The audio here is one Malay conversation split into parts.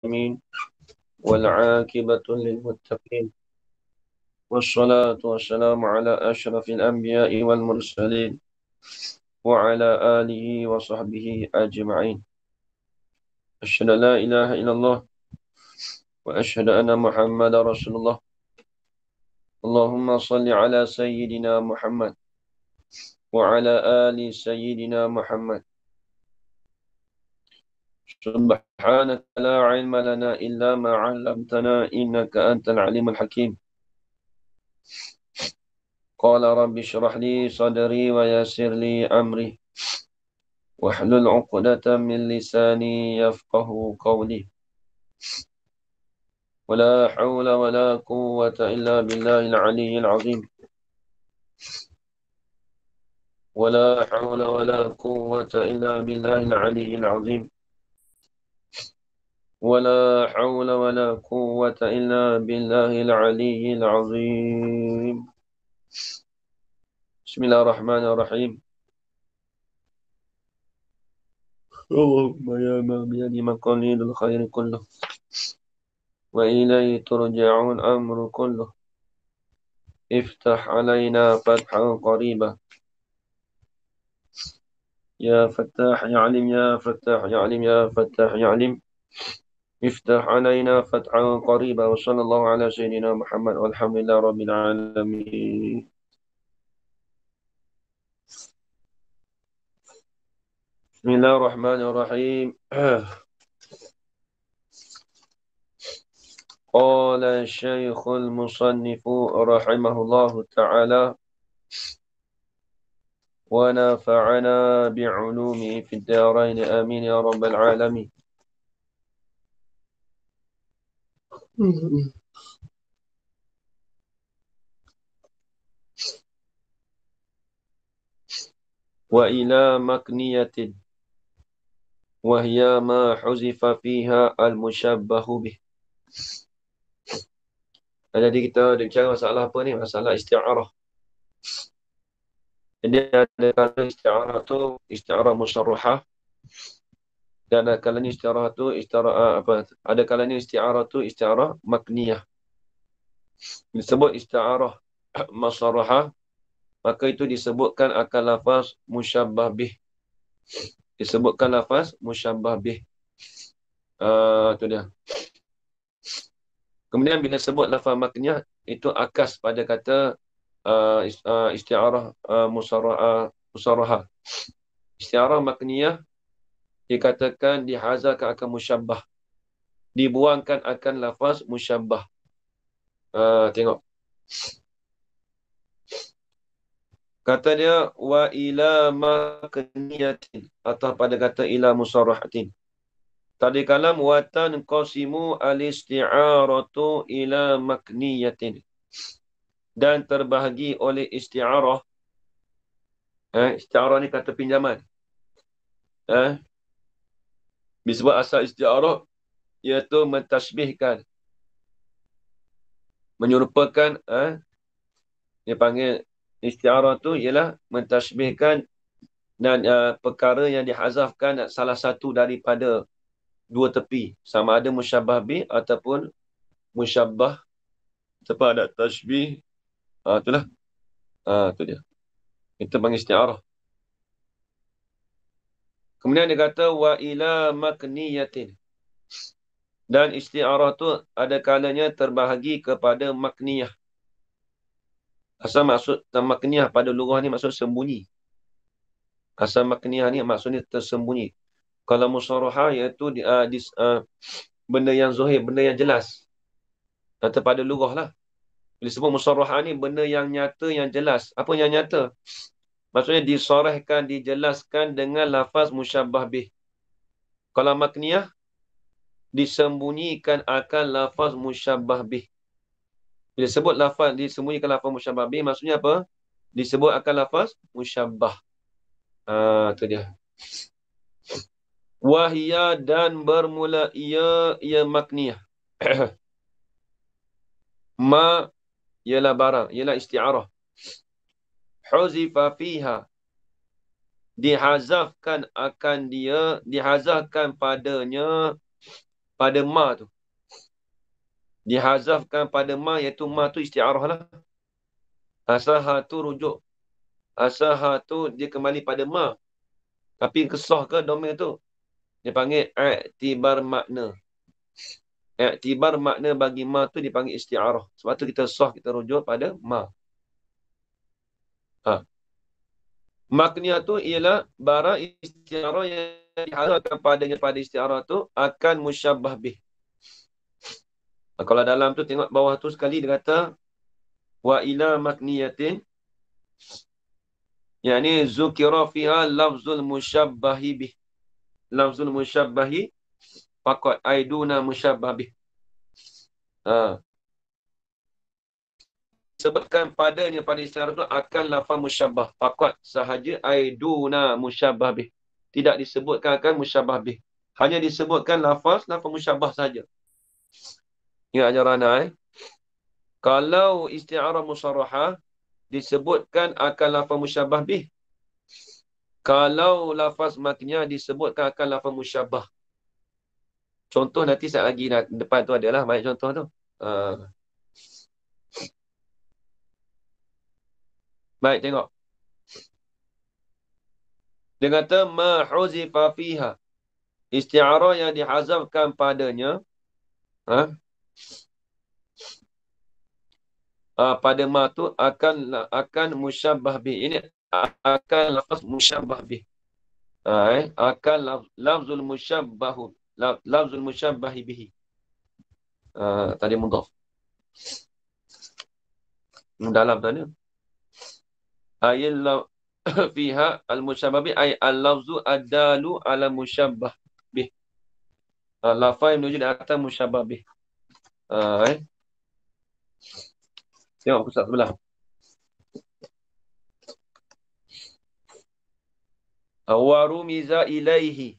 العالمين والعاقبة للمتقين والصلاة والسلام على أشرف الأنبياء والمرسلين وعلى آله وصحبه أجمعين. أشهد أن لا إله إلا الله وأشهد أن محمد رسول الله. اللهم صل على سيدنا محمد وعلى آل سيدنا محمد. سبحانك لا علم لنا إلا ما علمتنا إنك أنت العليم الحكيم. قال رب اشرح لي صدري ويسر لي أمري واحلل عقدة من لساني يفقه قولي. ولا حول ولا قوة إلا بالله العلي العظيم. ولا حول ولا قوة إلا بالله العلي العظيم. ولا حول ولا قوة إلا بالله العلي العظيم. بسم الله الرحمن الرحيم. اللهم يا من بيده مقاليد الخير كله وإليه ترجعون أمر كله. افتح علينا فتحا قريبا. يا فتاح يا عليم يا فتاح يا عليم يا فتاح يا عليم. افتح علينا فتحا قريبا. وصلى الله على سيدنا محمد والحمد لله رب العالمين. بسم الله الرحمن الرحيم. قال الشيخ المصنف رحمه الله تعالى ونفعنا بعلومه في الدارين آمين يا رب العالمين. وإلى مكنية وهي ما حذف فيها المشبه به. Jadi kita bicara masalah apa ni? Masalah isti'arah. Jadi ada kala isti'arah tu isti'arah musarrahah dan ada kalanya isti'arah tu isti'arah apa? Ada kalanya isti'arah tu isti'arah makniyah. Disebut isti'arah musarrahah, maka itu disebutkan akan lafaz musyabbah bih. Disebutkan lafaz musyabbah bih. Tu dia. Kemudian bila sebut lafaz makniyah itu akas pada kata isti'arah musarrahah. Isti'arah makniyah dikatakan dihazalkan akan musyabbah. Dibuangkan akan lafaz musyabbah. Tengok. Kata dia wa ila makniyatin atau pada kata ila musarrahatin. Tadi kalam watan qasimu al-isti'aratu ila makniyatin. Dan terbahagi oleh isti'arah. Isti'arah ni kata pinjaman. Disebut asal isti'arah iaitu mentasbihkan, menyerupakan. Dia panggil isti'arah tu ialah mentasbihkan dan perkara yang dihazafkan salah satu daripada dua tepi, sama ada musyabbah bih ataupun musyabbah ada tasbih. Itulah. Itu dia. Itu panggil isti'arah. Kemudian dia kata wa ila makniyatin. Dan isti'arah tu ada kalanya terbahagi kepada makniyah. Asal maksud makniyah pada lughah ni maksud sembunyi. Asal makniyah ni maksudnya tersembunyi. Kalau musarrahah iaitu benda yang zahir, benda yang jelas. Kata pada lughah lah. Bila sebut musarrahah ni benda yang nyata, yang jelas. Apa yang nyata? Maksudnya disorehkan, dijelaskan dengan lafaz musyabbah bih. Kalau makniyah, disembunyikan akan lafaz musyabbah bih. Bila sebut lafaz, disembunyikan lafaz musyabbah bih, maksudnya apa? Disebut akan lafaz musyabbah. Itu dia. Wahia dan bermula ia makniyah. Ma ialah barang, ialah isti'arah. Huzifa fiha. Dihazafkan akan dia, dihazafkan padanya pada ma tu. Dihazafkan pada ma, iaitu ma tu isti'arah lah. Asal ha tu rujuk. Asal ha tu dia kembali pada ma. Tapi kesah ke domain tu? Dia panggil i'tibar makna. I'tibar makna bagi ma tu dipanggil isti'arah. Sebab tu kita sah, kita rujuk pada ma. Ha. Maknanya tu ialah barang isti'arah yang diharapkan padanya pada isti'arah tu akan musyabbah bih. Kalau dalam tu tengok bawah tu sekali dia kata wa ila makniyatin, yakni zukira fiha lafzul musyabbahi bih. Lafzul musyabbahi faqat aiduna musyabbah bih. Ha. Sebutkan padanya pada istiarah itu akan lafaz musyabbah. Faqat sahaja aiduna musyabbah bih. Tidak disebutkan akan musyabbah bih. Hanya disebutkan lafaz musyabbah saja. Ingat ajaran Kalau istiarah musarrahah disebutkan akan lafaz musyabbah bih. Kalau lafaz makniyah disebutkan akan lafaz musyabbah. Contoh nanti sekejap lagi depan tu adalah banyak contoh tu. Baik, tengok. Dia kata ma huzifa fiha. Isti'arah yang dihazafkan padanya pada ma tu akan musyabbah bih. Ini akan lafaz musyabbah bih. Akan lafzul musyabbahu. Lafzul musyabbahi bihi. Tadi mudhaf. Dalam tadi. Ayil fiha al-musyabbah bih ay al-lafzu ad-dalu ala musyabbah bih. Lafaz yang menuju di atas musyabbah bih. Tengok pusat sebelah. Warumiza ilaihi.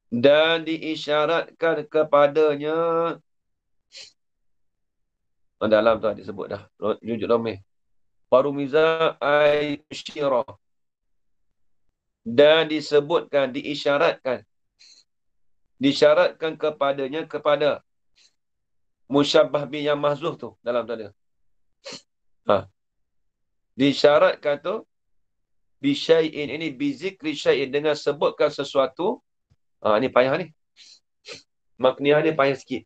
Dan diisyaratkan kepadanya. Dalam tu disebut dah. Rujuk domeh. Warumiza ay syirah. Dan disebutkan, diisyaratkan. Disyaratkan kepadanya, kepada musyabbah bih yang mahzuh tu. Dalam tu ada. Disyaratkan tu. Bisyai'in. Ini bizikri syai'in. Dengan sebutkan sesuatu. Ni payah ni. Makniyah ni payah sikit.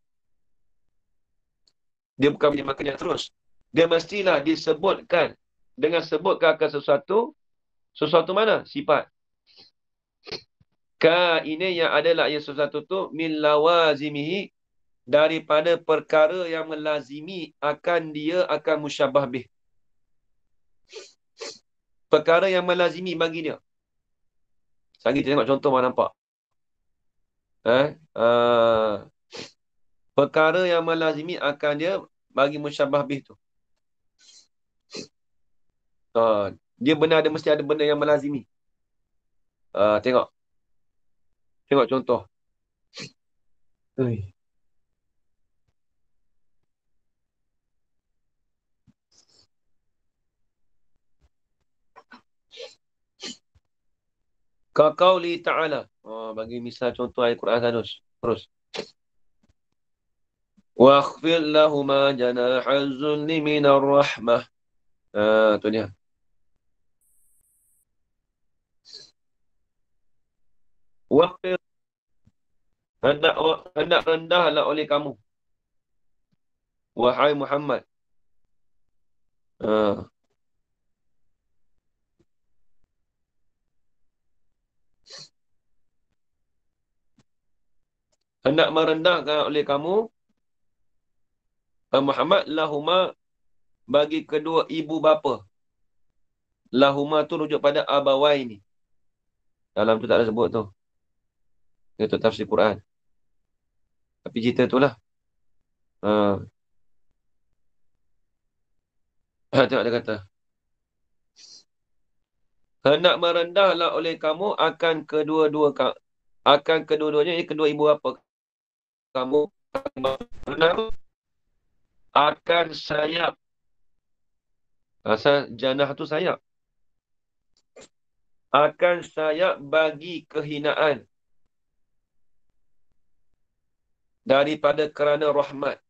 Dia bukan punya maknanya terus. Dia mestilah disebutkan. Dengan sebutkan akan sesuatu. Sesuatu mana? Sifat. Ka ini yang adalah yang sesuatu tu min lawazimihi, daripada perkara yang melazimi akan dia akan musyabbah bih. Perkara yang melazimi bagi dia. Sekarang kita tengok contoh mana nampak. Perkara yang melazimi akan dia bagi musyabbah bih tu. Dia benar ada, mesti ada benda yang melazimi. Tengok. Tengok contoh. Kaqauli ta'ala. Bagi misal contoh ayat Quran terus. Wakhfir lahuma janahal zulli minar rahmah. Tu dia. Wakhfir. Hendak rendahlah oleh kamu. Wahai Muhammad. Hendak merendahkan oleh kamu. Muhammad lahuma, bagi kedua ibu bapa. Lahuma tu rujuk pada abawai ni. Dalam tu tak ada sebut tu. Itu tafsir Quran. Tapi cerita tu lah. Tengok dia kata. Hendak merendahlah oleh kamu akan kedua-duanya, ini kedua ibu bapa kamu. Akan sayap. Asal janah tu sayap. Akan sayap bagi kehinaan. daripada kerana rahmat.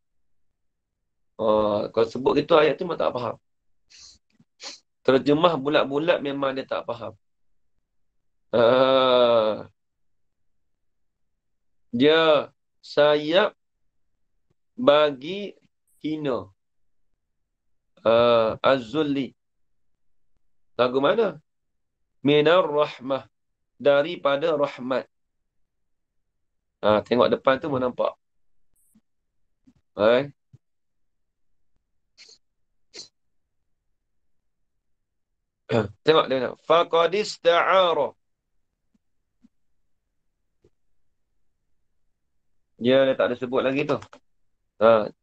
Kalau sebut gitu ayat tu memang tak faham. Terjemah bulat-bulat memang dia tak faham. Dia sayap bagi hina. Az-Zulli. Lagu mana? Minar rahmah. Daripada rahmat. Tengok depan tu pun nampak. Tengok dia. Faqadis ta'ara. Dia tak ada sebut lagi tu.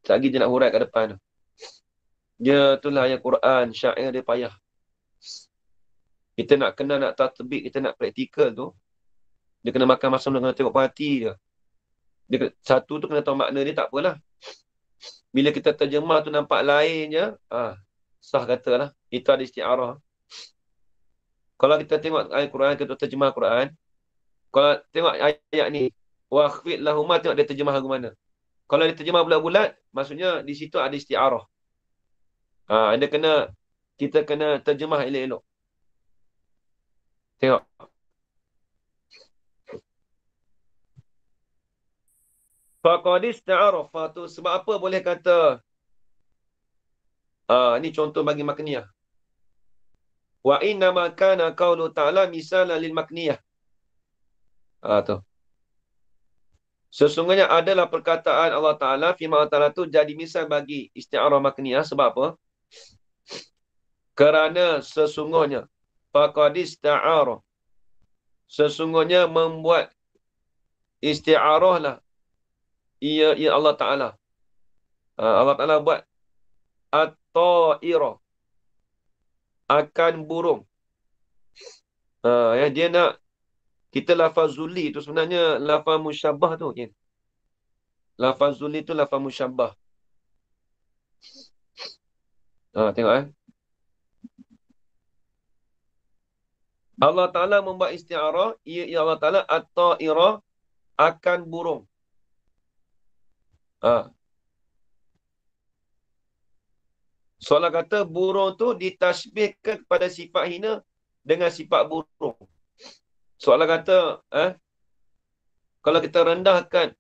Lagi dia nak hurai kat depan tu. Dia itulah ayat Quran. Syair dia payah. Kita nak kena nak tatbik, kita nak praktikal tu. Dia kena makan masa dia kena tengok perhati je. Satu tu kena tahu makna dia, tak apalah. Bila kita terjemah tu nampak lain je, sah katalah. Itu ada isti'arah. Kalau kita tengok ayat Quran, kita terjemah Quran. Kalau tengok ayat ni, wa khfid lahuma, tengok dia terjemah lagu mana. Kalau dia terjemah bulat-bulat, maksudnya di situ ada isti'arah. Dia kena, kita kena terjemah elok-elok. Tengok. Faqadis ta'arafa tu sebab apa boleh kata ni contoh bagi makniyah. Wa inna ma kana qaulu ta'ala misalan lil makniyah. Tu. Sesungguhnya adalah perkataan Allah Ta'ala, firman Allah Ta'ala tu jadi misal bagi isti'arah makniyah. Sebab apa? Kerana sesungguhnya faqadis ta'araf, sesungguhnya membuat isti'arah lah ia Allah Ta'ala. Allah Ta'ala buat at-ta'ira, akan burung. Dia nak kita lafaz zuli tu sebenarnya lafaz musyabbah tu. Lafaz zuli tu lafaz musyabbah. Tengok Allah Ta'ala membuat isti'arah, ia Allah Ta'ala at-ta'ira, akan burung. Soalan kata burung tu ditasbihkan kepada sifat hina dengan sifat burung. Soalan kata, kalau kita rendahkan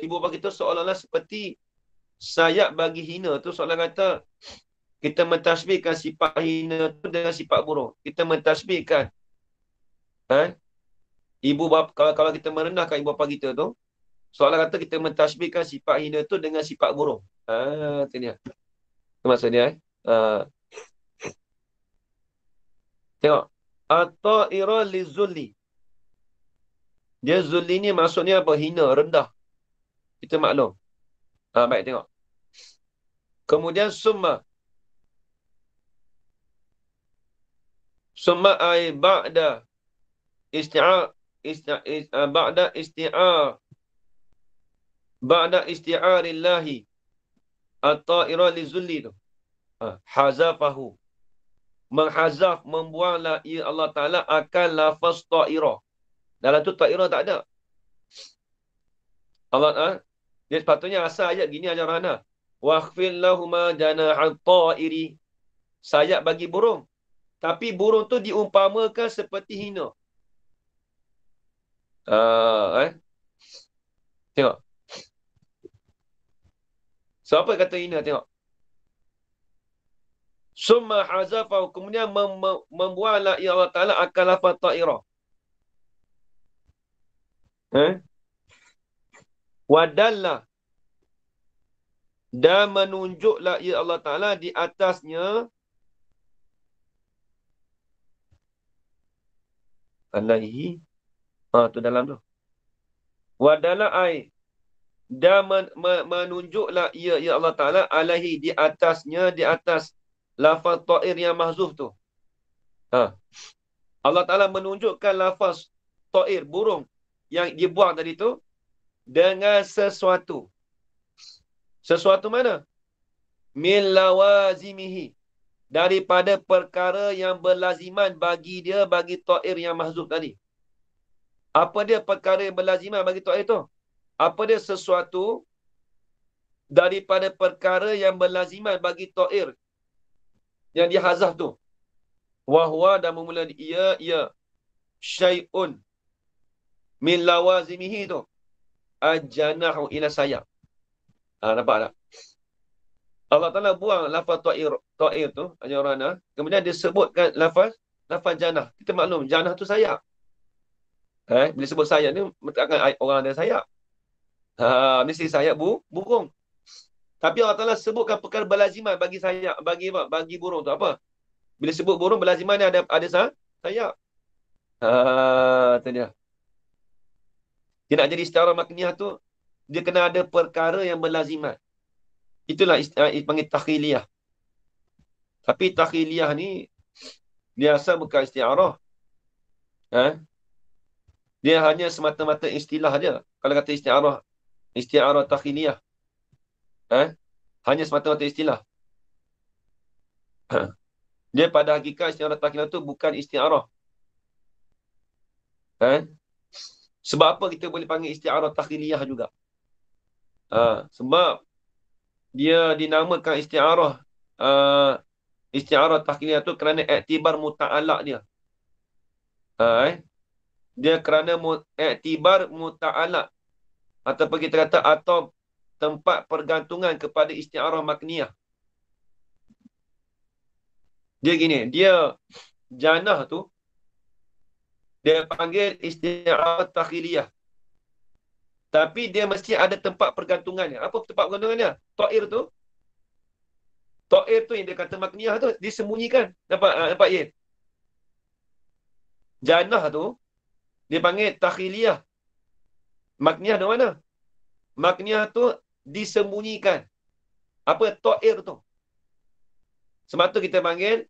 ibu bapa kita seolah-olah seperti sayap bagi hina tu, soalan kata kita mentasbihkan sifat hina tu dengan sifat burung. Kita mentasbihkan ibu bapa, kalau kita merendahkan ibu bapa kita tu, soalan kata kita mentasbihkan sifat hina tu dengan sifat burung. Itu dia. Itu maksud dia. Tengok. At-ta'ira li-zulli. Dia zulli ni maksudnya apa? Hina, rendah. Kita maklum. Baik, tengok. Kemudian summa. Summa ay ba'da ba'da isti'arillahi at-ta'ira li-zulli tu. Hazafahu. Menghazaf, membuanglah ia Allah Ta'ala akan lafaz ta'ira. Dalam tu ta'ira tak ada. Allah dia sepatutnya asal ayat gini ajar Rahana. Wakhfil lahuma janahal ta'iri. Sayap bagi burung. Tapi burung tu diumpamakan seperti hina. Tengok. Siapa kata hina? Tengok. Summa hazafah, kemudian membuanglah ia Allah Ta'ala akan lafaz ta'ira. Wadalla, dan menunjuklah ia Allah Ta'ala di atasnya alaihi. Tu dalam tu. Wadalla ai, dan menunjuklah ia Allah Ta'ala alaihi, di atasnya, di atas lafaz ta'ir yang mahzuf tu. Allah Ta'ala menunjukkan lafaz ta'ir, burung yang dibuang tadi tu, dengan sesuatu. Sesuatu mana? Min lawazimihi, daripada perkara yang berlaziman bagi dia, bagi ta'ir yang mahzuf tadi. Apa dia perkara yang berlaziman bagi ta'ir tu? Apa dia sesuatu daripada perkara yang berlaziman bagi ta'ir yang dihazaf tu. Wahwa dan bermula ia syai'un min lawazimihi tu. Ajanahu ila sayap. Nampak tak? Allah Ta'ala buang lafaz ta'ir tu, ajarana. Kemudian dia sebutkan lafaz janah. Kita maklum, janah tu sayap. Bila sebut sayap ni, takkan orang ada sayap. Mesti sayap burung. Tapi Allah Ta'ala sebutkan perkara berlaziman bagi sayap, bagi apa? Bagi burung tu apa? Bila sebut burung, berlaziman ni ada sayap. Tu dia. Dia nak jadi istiarah makniyah tu, dia kena ada perkara yang berlaziman. Itulah panggil takhiliyah. Tapi takhiliyah ni, dia asal bukan istiarah. Dia hanya semata-mata istilah je. Kalau kata istiarah takhiliyah. Hanya semata-mata istilah. Dia pada hakikat istiarah takhiliyah tu bukan istiarah. Sebab apa kita boleh panggil istiarah takhiliyah juga? Sebab dia dinamakan istiarah takhiliyah tu kerana iktibar muta'alaq dia. Dia kerana iktibar muta'alaq. Ataupun kita kata atau tempat pergantungan kepada istiarah makniyah. Dia gini, dia janah tu, dia panggil istiarah takhiliyah. Tapi dia mesti ada tempat pergantungannya. Apa tempat pergantungannya? Ta'ir tu. Ta'ir tu yang dia kata makniyah tu, disembunyikan. Nampak Yin? Janah tu, dia panggil takhiliyah. Makniyah di mana? Makniyah tu disembunyikan. Apa? Ta'ir tu. Sebab tu kita panggil,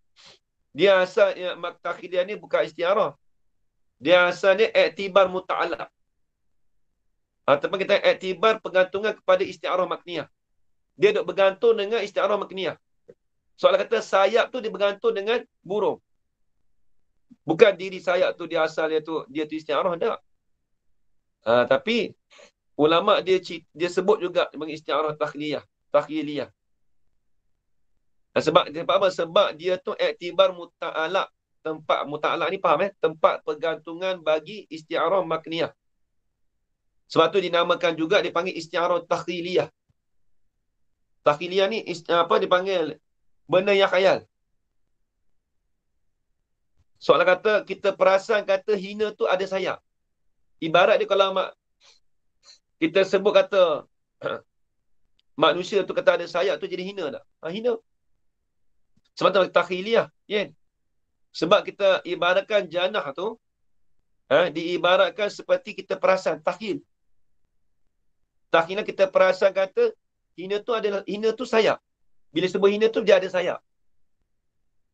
dia asalnya takhiliyah ni bukan istiarah. Dia asalnya iktibar muta'alaq. Ataupun kita iktibar pergantungan kepada istiarah makniyah. Dia duk bergantung dengan istiarah makniyah. Soalan kata sayap tu dia bergantung dengan burung. Bukan diri sayap tu dia asalnya tu dia tu istiarah tak. Tapi ulama dia sebut juga bagi istiarah takhiliyah. Sebab apa? Sebab dia tu iktibar muta'alaq. Tempat muta'alaq ni faham tempat pergantungan bagi istiarah makniyah. Sebab tu dinamakan juga dipanggil istiarah takhiliyah. Takhiliyah ni dipanggil benda yang khayal. Soalan kata kita perasan kata hina tu ada sayap. Ibarat dia kalau kita sebut kata manusia tu kata ada sayap tu jadi hina tak? Hina. Sebab tu takhiliyah. Sebab kita ibaratkan janah tu diibaratkan seperti kita perasan takhil. Takhilnya kita perasan kata hina tu sayap. Bila sebut hina tu dia ada sayap.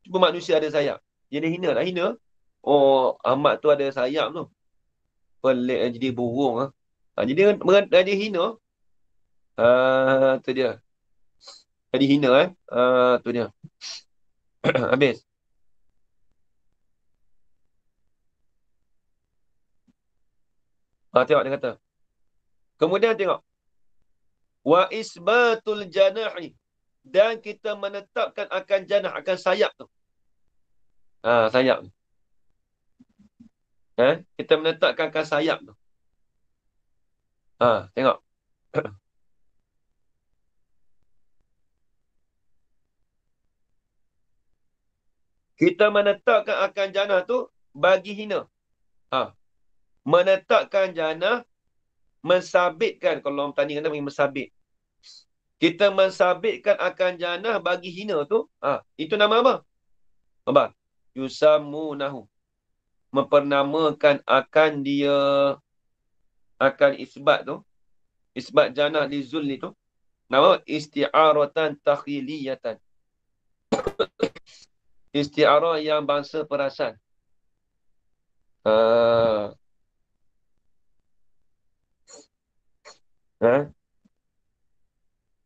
Cuba manusia ada sayap. Jadi hina tak? Hina. Oh, Ahmad tu ada sayap tu. Pelik jadi burung. Jadi hina. Tu dia. Jadi hina tu dia. Habis. Tengok dia kata. Kemudian tengok. Wa isbatul janahi. Dan kita menetapkan akan janah, akan sayap tu. Sayap tu. Kita menetapkan akan sayap tu. Tengok. Kita menetapkan akan janah tu bagi hina. Menetapkan janah, mensabitkan. Kalau orang tanding kata mensabit. Kita mensabitkan akan janah bagi hina tu. Itu nama apa? Apa? Yusammunahu. Mempernamakan akan dia, akan isbat tu. Isbat janah li zulli tu. Nama isti'aratan takhiliyatan. Isti'arah yang bangsa perasan.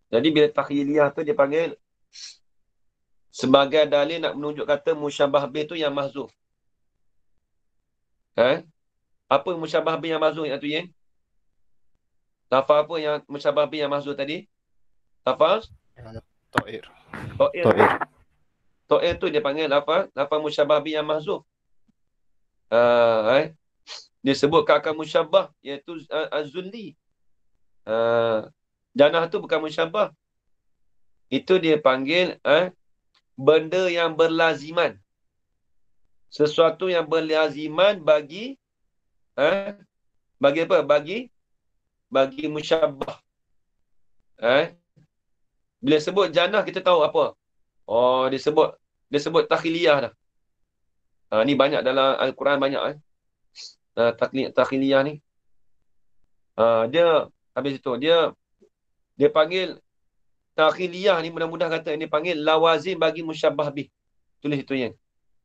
Jadi bila takhiliyah tu dia panggil sebagai dalil nak menunjuk kata musyabah bih tu yang mahzuf. Apa musyabah bih yang mahzuf yang tu Yen? Lafaz apa yang musyabah bih yang mahzuf tadi? Lafaz Ta'ir. ta'ir. Ta'ir. Ta'ir tu dia panggil lafaz musyabah bih yang mahzuf. Dia sebut kakak musyabah iaitu az-zulli. Janah tu bukan musyabah. Itu dia panggil benda yang berlaziman. Sesuatu yang berlaziman bagi bagi apa? Bagi musyabah. Bila sebut janah kita tahu apa? Oh, dia sebut takhiliyah dah. Ni banyak dalam Al-Quran banyak takhiliyah ni. Dia habis itu dia panggil takhiliyah ni, mudah-mudah kata dia panggil lawazim bagi musyabah bih. Tulis itu ya.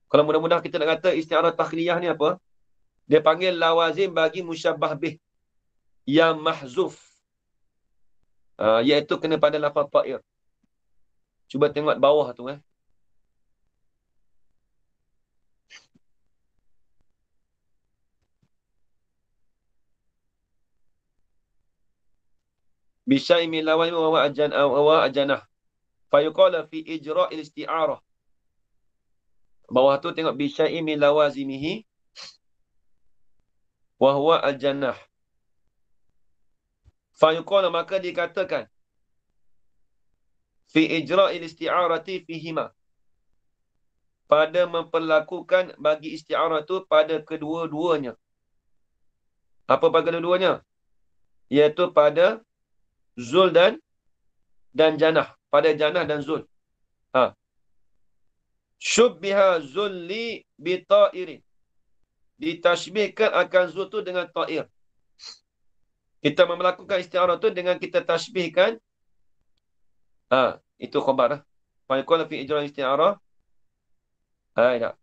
Kalau mudah-mudah kita nak kata isti'arah takhiliyah ni apa? Dia panggil lawazim bagi musyabah bih yang mahzuf. Iaitu kena pada lafaz ta'ir. Cuba tengok bawah tu Bisyai min lawazim wa ajanah. Fayuqala fi ijra'il isti'arah. Bawah tu tengok bisyai min lawazimihi wa huwa al-jannah. Fayuqala, maka dikatakan fi ijra'il isti'arati fihima, pada memperlakukan bagi isti'arah tu pada kedua-duanya. Apa pada kedua-duanya? Iaitu pada zul dan janah. Pada janah dan zul. Syubbiha zulli bita'irin. Ditashbihkan akan zul tu dengan ta'ir. Kita melakukan isti'arah tu dengan kita tashbihkan. Itu khabar lah. Fayuqala fi ijra isti'arah. Tak.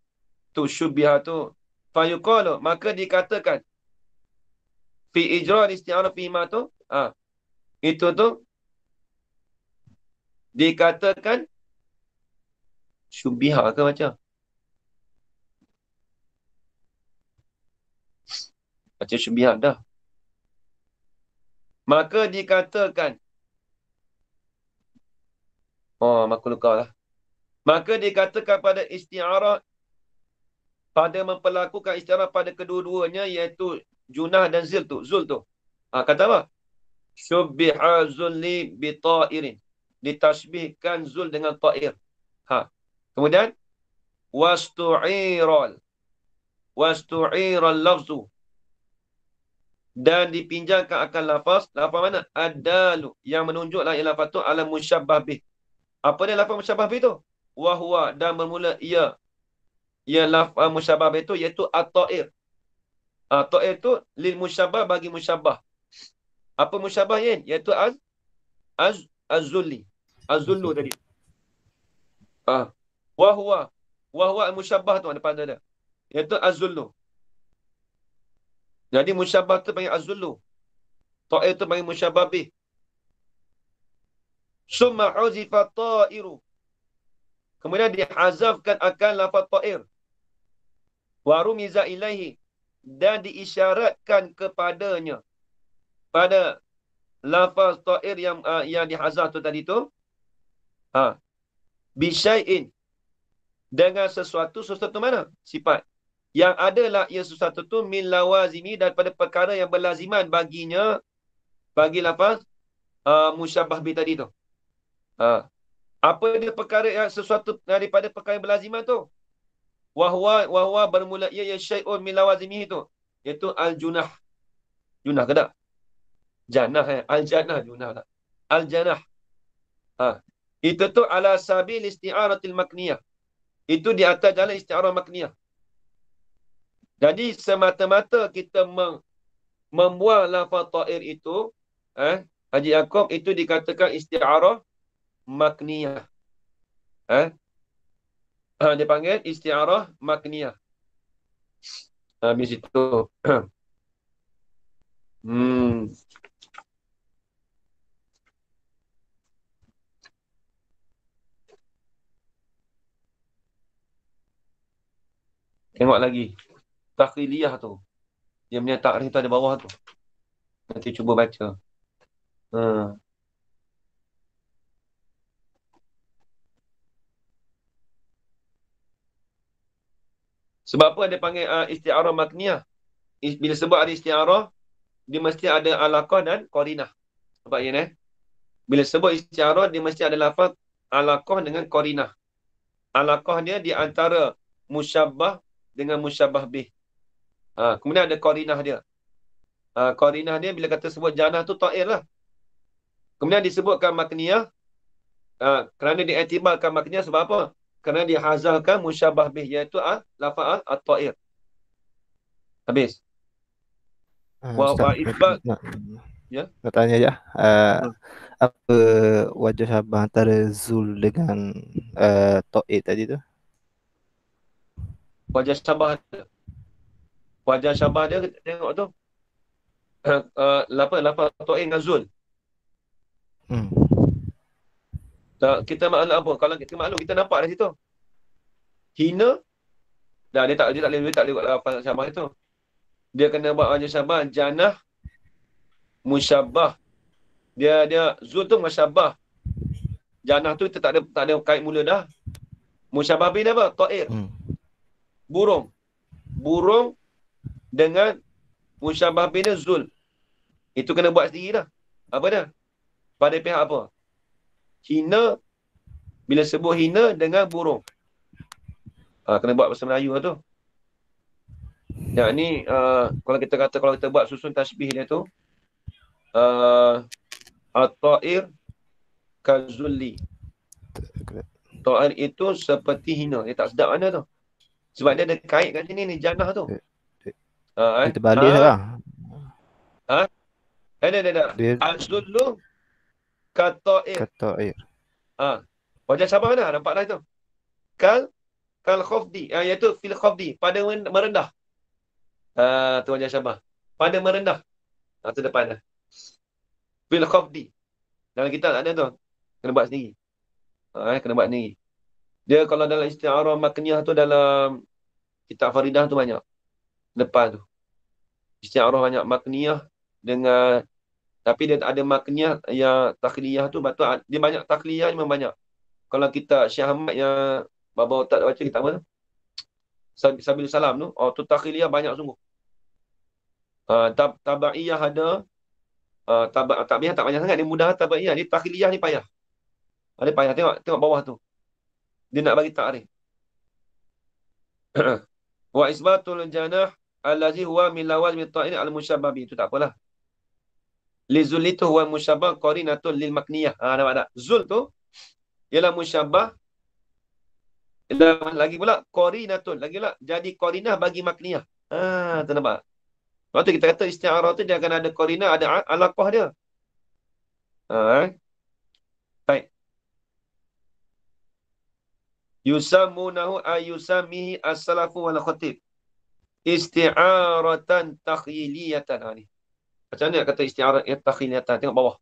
Tu syubbiha tu. Fayuqala, maka dikatakan fi ijra isti'arah fi ma tu. Itu tu dikatakan syubbiha ke macam? Macam syubbiha dah. Maka dikatakan. Maka luka lah. Maka dikatakan pada isti'arah, pada memperlakukan isti'arah pada kedua-duanya, iaitu junah dan zul tu. Kata apa? Syubbiha zulli bita'irin. Ditashbihkan zul dengan ta'ir. Kemudian wastu'iral lafzu, dan dipinjamkan akan lafaz mana? Adalu, yang menunjuklah ialah lafaz tu ala musyabbah bih. Apa dia lafaz musyabbah bih tu? Wa huwa, dan bermula ia lafaz musyabbah bih tu iaitu at-ta'ir. Ta'ir tu lil musyabbah, bagi musyabbah. Apa musyabbah ni? Iaitu az-zulli. Az-zullu tadi. Wa huwa al-musyabbah tu depan ada. Iaitu az-zullu. Jadi musyabbah tu panggil az-zullu. Ta'ir tu panggil musyabbah bih. Summa huzifa ta'iru. Kemudian dihazafkan akan lafaz ta'ir. Wa rumiza ilaihi, dan diisyaratkan kepadanya. Pada lafaz ta'ir yang dihazaf tu tadi tu. Bisyai'in, dengan sesuatu mana? Sifat. Yang adalah ia sesuatu tu min lawazimi, daripada perkara yang berlaziman baginya, bagi lafaz musyabbah bi tadi tu. Apa dia perkara yang sesuatu daripada perkara yang berlaziman tu? Wahwa bermula ia syai'un min lawazimi tu, iaitu al-junah. Junah ke tak? Janah al-janah, junah tak? Al-janah. Itu tu ala sabil isti'aratil makniyah. Itu di atas jalan isti'arah makniyah. Jadi semata-mata kita membuang lafaz ta'ir itu, Haji Yaakob, itu dikatakan isti'arah makniyah. Dia panggil isti'arah makniyah. Habis itu. Tengok lagi. Takhiliyah tu. Dia punya takrif tu ada bawah tu. Nanti cuba baca. Ha. Sebab apa dia panggil isti'arah makniyah? Bila sebut ada isti'arah, dia mesti ada alaqah dan qarinah. Nampak ya, Bila sebut isti'arah, dia mesti ada lafaz alaqah dengan qarinah. Alaqah dia di antara musyabbah dengan musyabbah bih. Kemudian ada qarinah dia. Qarinah dia bila kata sebut janah tu ta'ir lah. Kemudian disebutkan makniyah, kerana diiktibarkan makniyah sebab apa? Kerana dihazalkan musyabbah bih, iaitu lafaz at-ta'ir. Habis. Ustaz, Wa isbat, nak, ya. nak tanya je. Hmm. Apa wajah syabah antara Zul dengan To'id tadi tu? Wajah syabah dia. Wajah syabah dia kita tengok tu. Lafaz ta'ir dengan zul. Hmm. Kita maklum apa? Kalau kita maklum, kita nampak dari situ. Hina, dia tak boleh buat lafaz syabah itu. Dia kena buat wajah syabah, janah, musyabbah. Dia zul tu musyabbah. Janah tu kita tak ada kait mula dah. Musyabbah bin apa? Ta'ir. Hmm. Burung. Burung dengan musyabbah bin zul. Itu kena buat sendiri dah. Apa dah? Pada pihak apa? Hina, bila sebut hina dengan burung. Kena buat bahasa Melayu lah tu. Yang ni, kalau kita buat susun tasbih dia tu, at-ta'ir kazulli. Ta'ir itu seperti hina. Dia tak sedap mana tu. Sebab dia ada kait kat sini ni, janah tu. Dia terbalik lah. Dia Al-zullu kata'ir. kata air. Wajah syabah mana? Nampak dah tu. Kal khafdi. Iaitu fil khafdi. Pada merendah. Tu wajah syabah. Pada merendah. Tu depan dah. Fil khafdi. Dalam kitab tak ada tu. Kena buat sendiri. Kena buat sendiri. Dia kalau dalam isti'arah makniyah tu, dalam kitab Faridah tu banyak. Depan tu. Isti'arah banyak makniyah dengan, tapi dia tak ada makniyah yang takhliyah tu. Betul, dia banyak takhliyah memang banyak. Kalau kita Syekh Ahmad yang Baba tak baca kitab apa tu? Sabil Salam tu. Tu takhliyah banyak sungguh. Tabaiyah ada. Tabaiyah tak banyak sangat. Dia mudah tabaiyah. Dia takhliyah ni payah. Dia payah. Tengok bawah tu. Dia nak bagi ta'rif. Wa isbatul janah allazi huwa min lawazim ta'in al-musyabbah. Itu tak apalah. Li zul itu huwa musyabbah qarinatun lil makniyah. Nampak tak? Zul tu ialah musyabbah. Lagi pula qarinatun. Lagi pula jadi qarinah bagi makniyah. Tu nampak? Lepas tu kita kata isti'arah tu dia akan ada qarinah, ada alaqah dia. Baik. Yusammunahu ayusamihi as-salafu wal khatib isti'aratan takhyiliyatan. Ni. Macam mana nak kata isti'arah takhyiliyatan? Tengok bawah.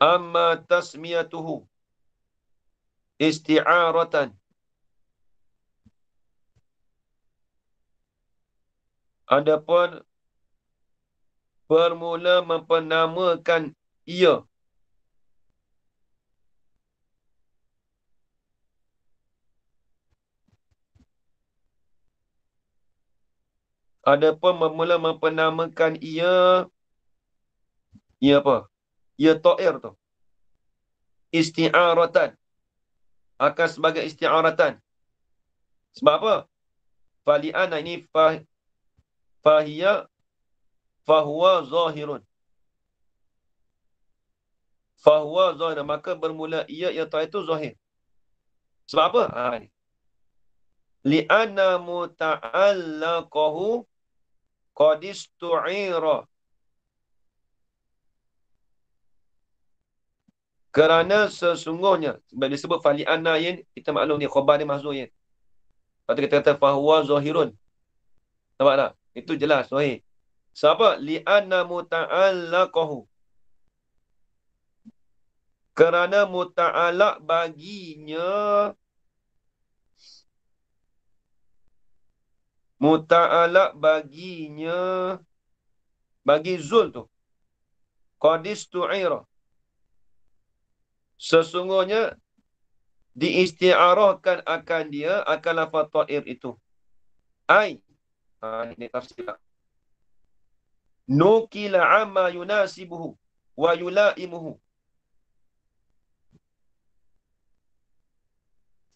Amma tasmiyatuhu isti'aratan. Adapun bermula mempenamakan ia. Adapun bermula mempenamakan ia. Ia apa? Ia ta'ir tu. Isti'aratan. Akan sebagai isti'aratan. Sebab apa? Fali'ana ini fahiyya fahuwa zahirun. Fahuwa zahirun. Maka bermula ia ta'ir itu zahir. Sebab apa? Ni. Li'anna muta'allaqahu qadistu'ira. Kerana sesungguhnya, sebab disebut fali'anna yin, kita maklum ni khabar dia mahzuf yin. Lepas tu kita kata fahuwa zahirun. Nampak tak? Itu jelas, zahir. Sebab li'anna muta'allaqahu. Kerana muta'allaq baginya, muta'allaq baginya bagi zul tu. Qadis tu'ira. Sesungguhnya diisti'arahkan akan dia, akan lafaz ta'ir itu. Ai. Ini tafsir. Nukila amma yunasibuhu wa yulaimuhu.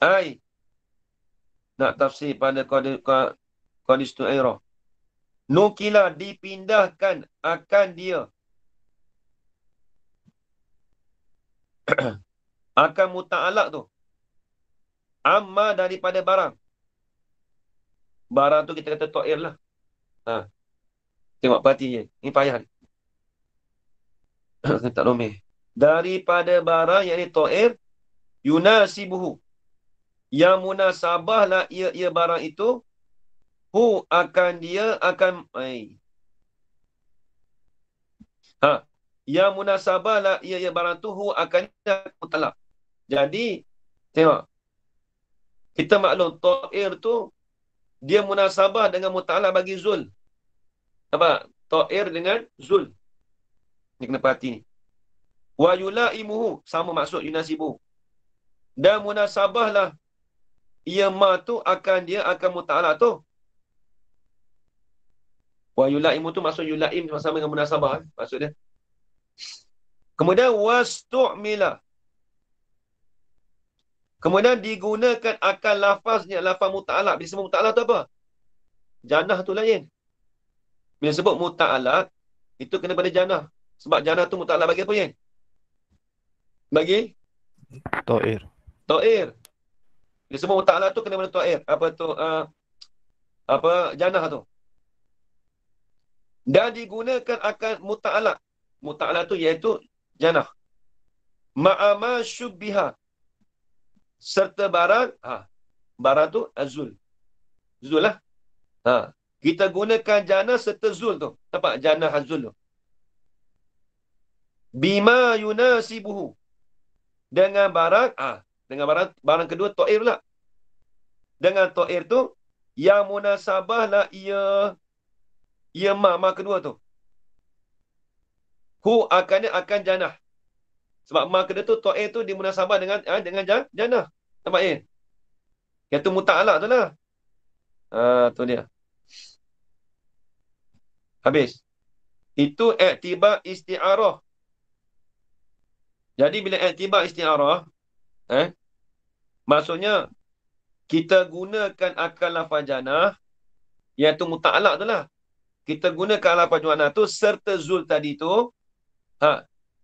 Ai. Nak tafsir pada qadis tu'ira. Nukila dipindahkan akan dia. Akan muta'alak tu. Amma daripada barang. Barang tu kita kata ta'ir lah. Tengok perhati je. Ni payah ni. Tak lomeh. Daripada barang yang ni ta'ir. Yunasibuhu. Yang munasabah lah ia barang itu. Hu akan dia akan. Yang munasabah lah ia barang tu. Hu akan dia mutalak. Jadi. Tengok. Kita maklum ta'ir tu. Dia munasabah dengan mutalak bagi zul. Apa? Ta'ir dengan zul. Ni kena perhati ni. Wa yulaimuhu. Sama maksud yunasibuhu. Dan munasabah lah. Ia ma tu akan dia akan muta'alak tu. Wa yulaimu tu maksud yulaim sama dengan munasabah. Maksud dia. Kemudian wastu'mila. Kemudian digunakan akan lafaznya. Lafaz muta'alak. Bila sebut muta'alak tu apa? Janah tu lain. Bila sebut muta'alak. Itu kena pada janah. Sebab janah tu muta'alak bagi apa yang? Bagi? Ta'ir. Ta'ir. Bila sebut muta'alak tu kena pada ta'ir. Apa tu? Janah tu. Dan digunakan akan muta'alak. Muta'alak tu iaitu janah. Ma'ama syubbiha. Serta barang. Barang tu azul. Zul lah. Kita gunakan janah serta zul tu. Nampak? Janah azul tu. Bima yunasibuhu. Dengan barang. Dengan barang kedua ta'ir pula. Dengan ta'ir tu. Yang munasabah lah ia ma kedua tu. Hu akan janah. Sebab ma kedua tu ta'ir tu dimunasabah dengan janah. Nampak ya? Yang tu muta'alak tu lah. Tu dia. Habis. Itu iktibar isti'arah. Jadi bila iktibar isti'arah, maksudnya kita gunakan akal lafaz janah, iaitu muta'alak tu lah. Kita gunakan lafaz janah tu serta zul tadi tu,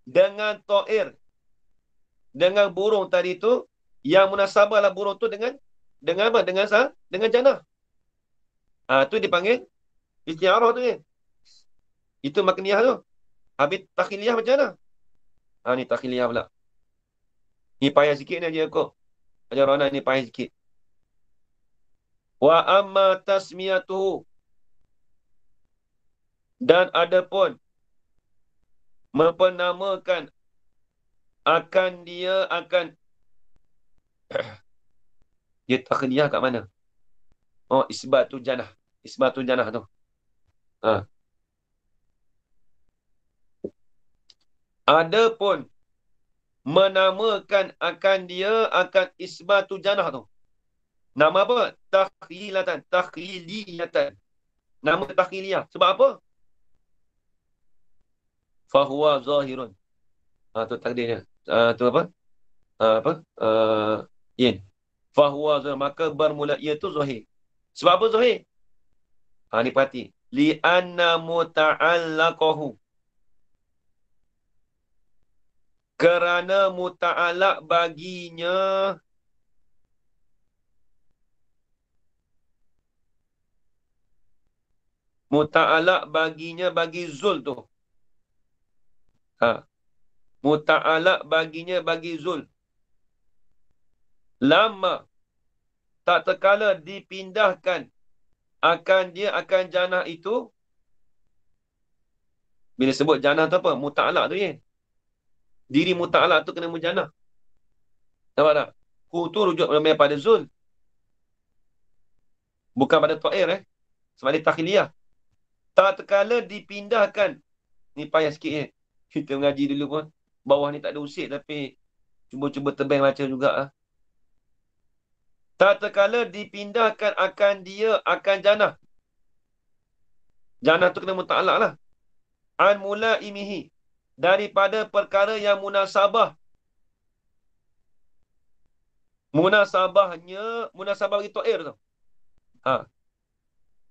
dengan ta'ir, dengan burung tadi tu, yang munasabah lah burung tu dengan apa? Dengan janah. Tu dipanggil isti'arah tu kan. Itu makniyah tu. Habis takhiliyah macam mana? Ni takhiliyah pula. Ni payah sikit ni aja kok. Ajar Rana ni payah sikit. Wa amma tasmiyatuhu. Dan ada pun mempenamakan akan dia akan dia takhiliyah kat mana? Isbatu janah. Isbatu janah tu. Ada pun menamakan akan dia akan isbatu janah tu. Nama apa? Takhilatan. Takhiliyatan. Nama takhiliyah. Sebab apa? Fahuwa zahirun. Tu takdirnya. Tu apa? Yin. Fahuwa zahir. Maka bermula ia tu zahir. Sebab apa zahir? Ni perhati. Li'anna muta'allaqahu. Kerana muta'alak baginya bagi zul tu. Muta'alak baginya bagi zul. Lama tak terkala dipindahkan akan dia akan janah itu. Bila sebut janah tu apa? Muta'alak tu ya. Diri muta'alak tu kena mujanah. Nampak tak? Hu tu rujuk pada zul. Bukan pada ta'ir Sebab dia takhiliyah. Tak terkala dipindahkan Ni payah sikit je. Kita mengaji dulu pun. Bawah ni tak ada usik tapi cuba-cuba tebang baca juga lah. Tak terkala dipindahkan akan dia akan janah. Janah tu kena muta'alak lah. An mula imihi. Daripada perkara yang munasabah. Munasabah bagi ta'ir tu.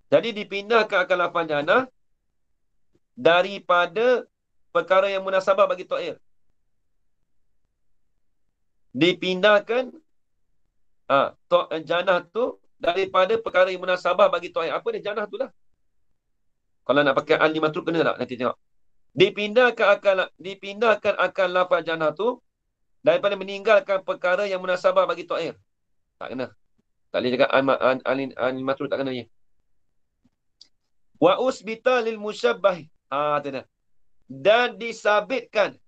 Jadi dipindahkan akan lafaz janah daripada perkara yang munasabah bagi ta'ir. Dipindahkan janah tu daripada perkara yang munasabah bagi ta'ir. Apa dia janah tu lah? Kalau nak pakai al-lima tu kena tak? Nanti tengok. Dipindahkan akan lafaz janah tu daripada meninggalkan perkara yang munasabah bagi ta'ir. Tak kena. Tak boleh cakap al-lima tu tak kena je. Wa usbita lil musyabbah. Tu dah. Dan disabitkan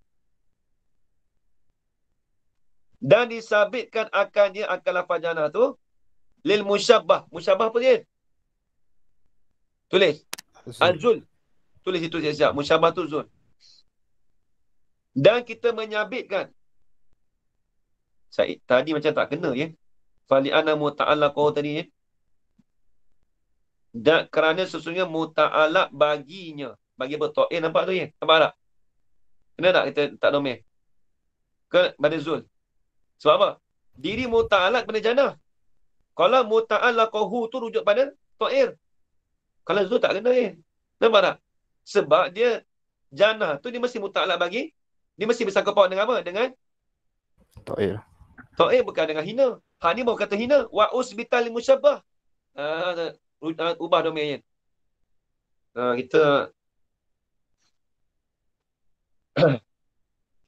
akan dia akan lafaz janah tu lil musyabbah. Musyabbah apa dia? Tulis. Al-zul. Tulis itu siap-siap. Musyabbah tu zul. Dan kita menyabitkan. Said, tadi macam tak kena ya. Fali'ana muta'allaqahu tadi ya. Dan kerana sesungguhnya muta'allaq baginya. Bagi apa? Nampak tu ya? Nampak tak? Kena tak kita tak domain? Pada zul. Sebab apa? Diri muta'allaq pada janah. Kalau muta'allaqahu tu rujuk pada ta'ir. Kalau zul tak kena ya. Nampak tak? Sebab dia janah tu dia mesti muta'allaq bagi. Dia mesti bersangkut paut dengan apa? Dengan ta'ir. Ta'ir bukan dengan hina. Ni baru kata hina. Wa usbital musyabbah. Ubah domain. Kita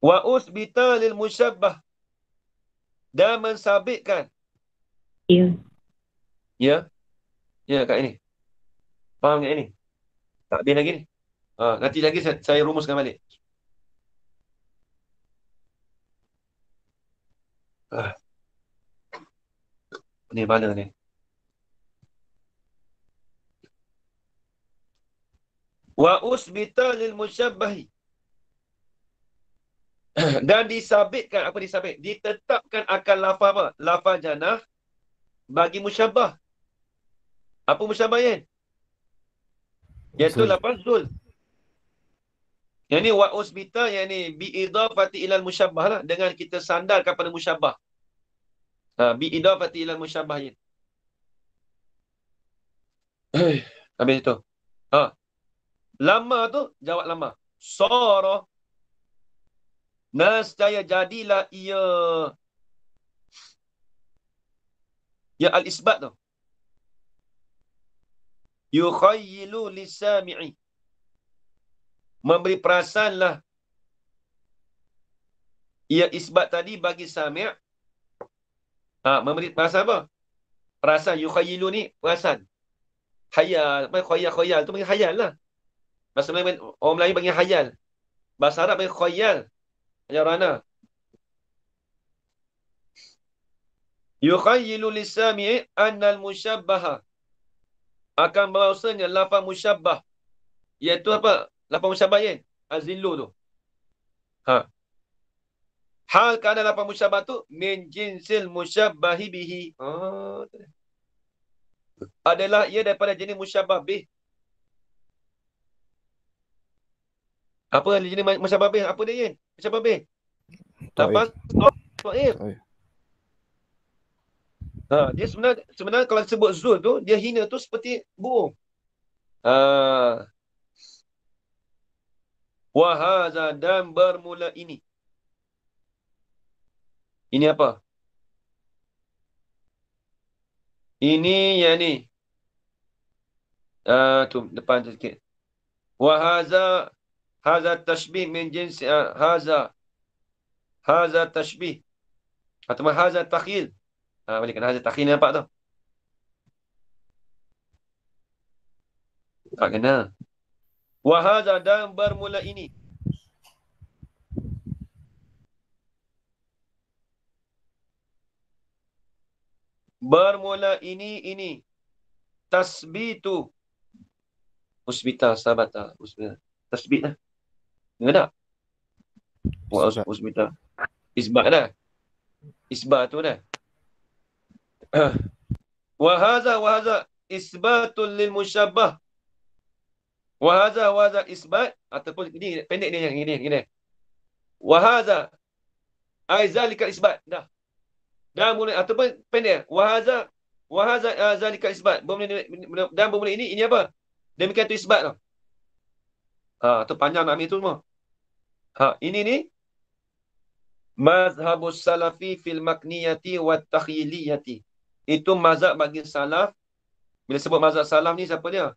wa usbital musyabbah. Dan mensabitkan. Ya. Ya. Ya kat ini. Faham kat ini? Tak habis lagi ni. Nanti lagi saya rumuskan balik. Ni mana ni? Wa usbita lil musyabbahi. Dan disabitkan. Apa disabit? Ditetapkan akan lafaz apa? Lafaz janah bagi musyabbah. Apa musyabbah ya? Iaitu lafaz zul. Yang ni wa usbita, yang ni bi idafati ilal musyabbah lah. Dengan kita sandar kepada musyabbah. Bi idafati ilal musyabbah ya. Habis itu. Lama tu, jawab lama. Sara. Nascaya jadilah ia. Ya al-isbat tu. Yukhayyilu lisami'i. Memberi perasanlah. Ia isbat tadi bagi sami'. Memberi perasan apa? Perasan. Yukhayyilu ni perasan. Khayal. Khayal tu panggil khayal lah. Bahasa Melayu, orang Melayu panggil khayal. Bahasa Arab panggil khayal. Khayal rana. Yukhayyilu lisami'i annal musyabbaha. Akan bahawasanya lafaz musyabbah. Iaitu apa? Lafaz musyabbah ya? Azillu tu. Hal keadaan lafaz musyabbah tu min jinsil musyabbahi bihi. Adalah ia daripada jenis musyabbah bih. Apa jenis musyabbah bih? Apa dia ya? Musyabbah bih? Lafaz ta'ir. Dia sebenarnya kalau sebut zul tu, dia hina tu seperti burung. Wahaza, dan bermula ini. Ini apa? Ini yang ni. Tu depan tu sikit. Wahaza, haza tashbih min jins haza tashbih. Atau haza takhil. Boleh kena haza takhil ni nampak tu. Tak kena. Wahaza, dan bermula ini. Bermula ini. Tasbitu. Usbita, sabata. Tasbit lah. Dengar tak? Isbat. Usbita. Isbat dah. Isbat tu dah. Wahaza isbatul lil musyabbah. Wahaza isbat. Ataupun ini pendek ni yang gini. Wahaza aizalikal isbat. Dah. Dan mulai ataupun pendek. Wahaza zalikal isbat. Dan bermula ini apa? Demikian tu isbat tau. Tu panjang nak ambil tu semua. Ini ni mazhabus salafi fil makniyati wat takhyiliyati. Itu mazhab bagi salaf. Bila sebut mazhab salaf ni siapa dia?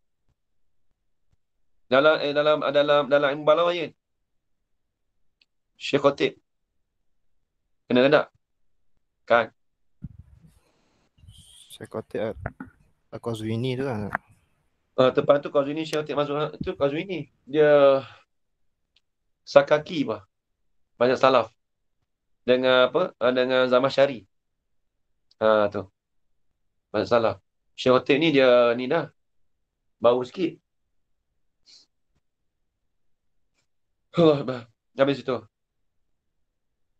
Dalam ilmu balaghah ni. Syekh Khatib. Kena tak? Kan? Saya kata Al-Qazwini tu kan. Tepan tu Qazwini, Syekh Khatib masuk tu Qazwini. Dia Sakaki bah. Banyak salaf. Dengan apa? Dengan Zamakhsyari. Tu. Banyak salaf. Syekh Khatib ni dia ni dah. Baru sikit. Habis itu.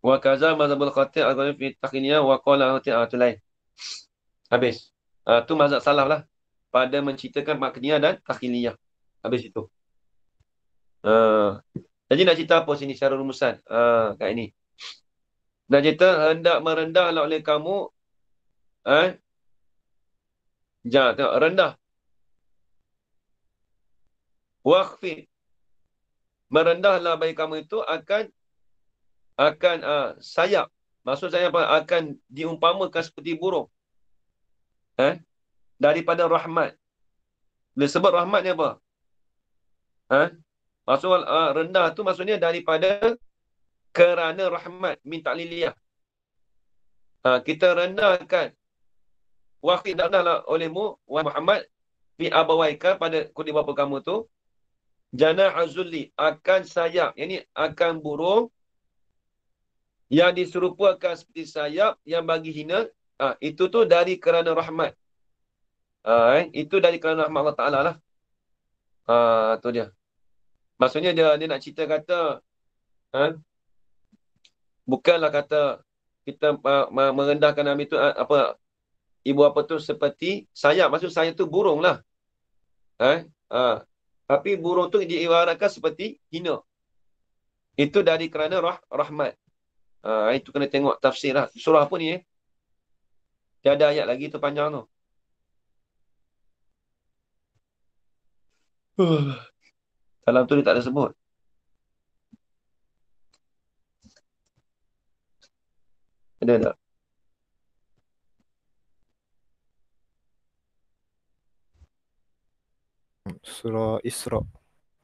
Wa kaza mazhabul Khatib al-Ghazali fi takhiliyah wa qala tu lain. Habis. Tu mazhab salaf lah. Pada menceritakan makniyah dan takhiliyah. Habis itu. Jadi nak cerita apa sini secara rumusan? Kat ini. Nak cerita hendak merendahlah oleh kamu. Jangan tengok rendah. Wakhfi. Merendahlah bagi kamu itu akan sayap. Maksud saya apa? Akan diumpamakan seperti burung. Daripada rahmat. Bila sebut rahmat ni apa? Maksud rendah tu maksudnya daripada kerana rahmat. Min ta'liliyah. Kita rendahkan. Wakhfi rendahlah olehmu, wahai Muhammad, fi abawaika pada kedua bapa kamu tu. Janah azulli akan sayap. Yang ni akan burung yang diserupakan seperti sayap yang bagi hina. Itu tu dari kerana rahmat. Itu dari kerana rahmat Allah Ta'ala lah. Tu dia. Maksudnya dia nak cerita kata bukanlah kata kita merendahkan Nabi tu ibu apa tu seperti sayap. Maksud sayap tu burung lah. Tapi burung tu diibaratkan seperti hina. Itu dari kerana rahmat. Itu kena tengok tafsir lah. Surah apa ni? Tiada ayat lagi tu panjang tu. Dalam tu dia tak ada sebut. Ada tak? Surah Isra.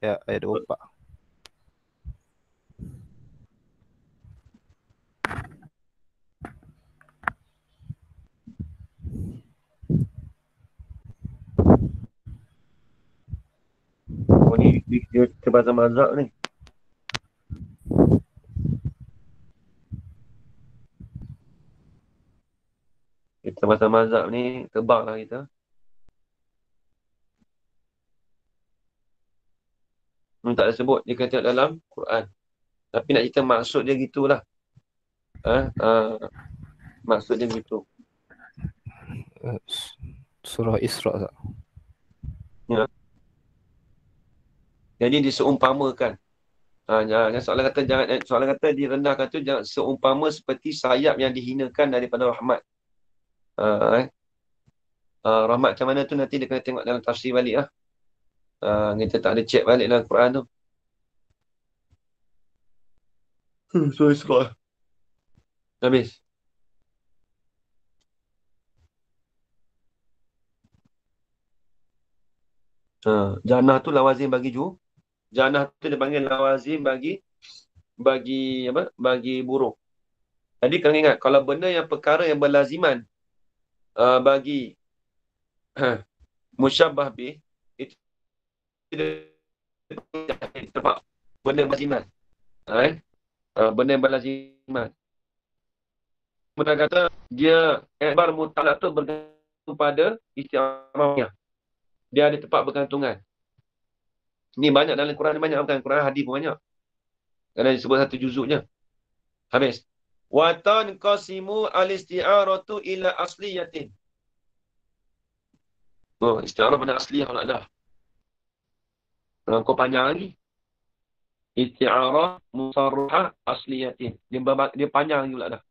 Ya, ayat 24. Ni dia bahasa mazhab ni. Kita bahasa mazhab ni tebak lah kita. Tak ada sebut. Dia kata dalam Quran. Tapi nak cerita maksud dia gitulah. Maksud dia gitu. Surah Isra tak? Ya. Jadi diseumpamakan. Soalan kata direndahkan tu jangan seumpama seperti sayap yang dihinakan daripada rahmat. Rahmat macam mana tu nanti dia kena tengok dalam tafsir balik lah. Kita tak ada check balik dalam Quran tu. Surah Isra. Habis. Janah tu lawazim bagi Janah tu dia panggil lawazim bagi apa? Bagi burung. Jadi kena ingat kalau benda yang perkara yang berlaziman bagi musyabbah bih itu tepat benda berlaziman. Benda yang berlaziman. Kemudian kata dia ikbar mutlak tu bergantung pada isti'arahnya. Dia ada tempat bergantungan. Ni banyak dalam Quran, banyak bukan Quran, hadis pun banyak. Kerana disebut satu juzuknya. Habis. Watan qasimu al-isti'aratu ila asliyatin. Oh, isti'arah mana asliyah pula dah. Kau panjang lagi. Isti'arah musarrahah asliyatin. Dia panjang lagi pula dah.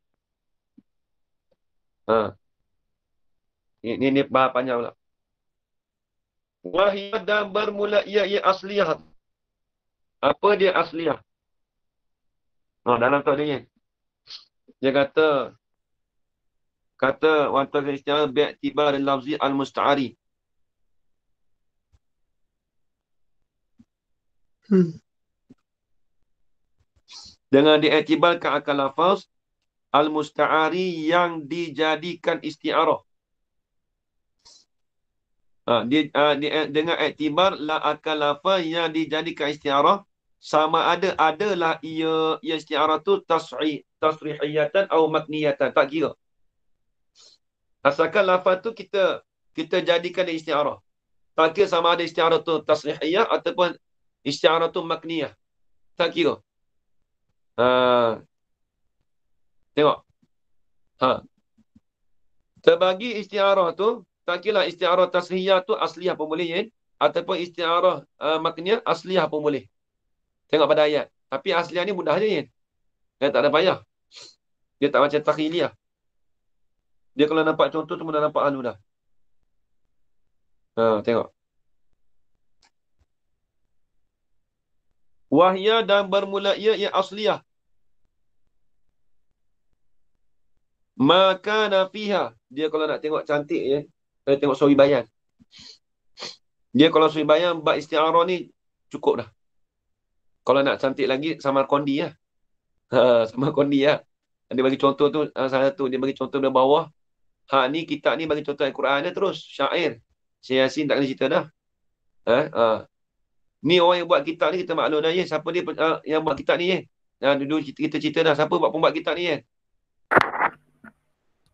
Ha. Ini bahas panjang pula. Wahiyah dan bermula ia asliyah. Apa dia asliyah? Oh, dalam tu dia. Dia kata wantah isti'arah bi'tibar lafzi al-musta'ari. Dengan diiktibarkan akal lafaz al-musta'ari yang dijadikan isti'arah. Dengan iktibar la akal lafaz yang dijadikan isti'arah, sama adalah ia isti'arah tu tasrihiyatan atau makniyatan, tak kira. Asalkan lafaz tu kita jadikan dia isti'arah. Tak kira sama ada isti'arah tu tasrihiyah ataupun isti'arah tu makniyah. Tak kira. Ha. Tengok. Ha. Terbagi isti'arah tu, tak kira isti'arah tasrihiyah tu asliyah pun boleh, ya? Ataupun isti'arah makniyah asliyah pun boleh. Tengok pada ayat. Tapi asliyah ni mudah je, ya? Dia tak ada payah. Dia tak macam takhiliyah. Dia kalau nampak contoh tu mudah nampak halu dah. Ha, tengok. Wahya dan bermula ia asliyah. Maka nafiha. Dia kalau nak tengok cantik, ya. Kita tengok suri bayan. Dia kalau suri bayan, bab isti'arah ni cukup dah. Kalau nak cantik lagi, samar kondi lah. Samar kondi lah. Dia bagi contoh tu, salah satu. Dia bagi contoh dari bawah. Ni kitab ni bagi contoh Al-Quran dia terus. Syair. Syekh Yasin tak kena cerita dah. Ni orang yang buat kitab ni, kita maklum dah, ya. Siapa dia yang buat kitab ni, ya. Dulu kita cerita dah. Siapa pembuat kitab ni, ya.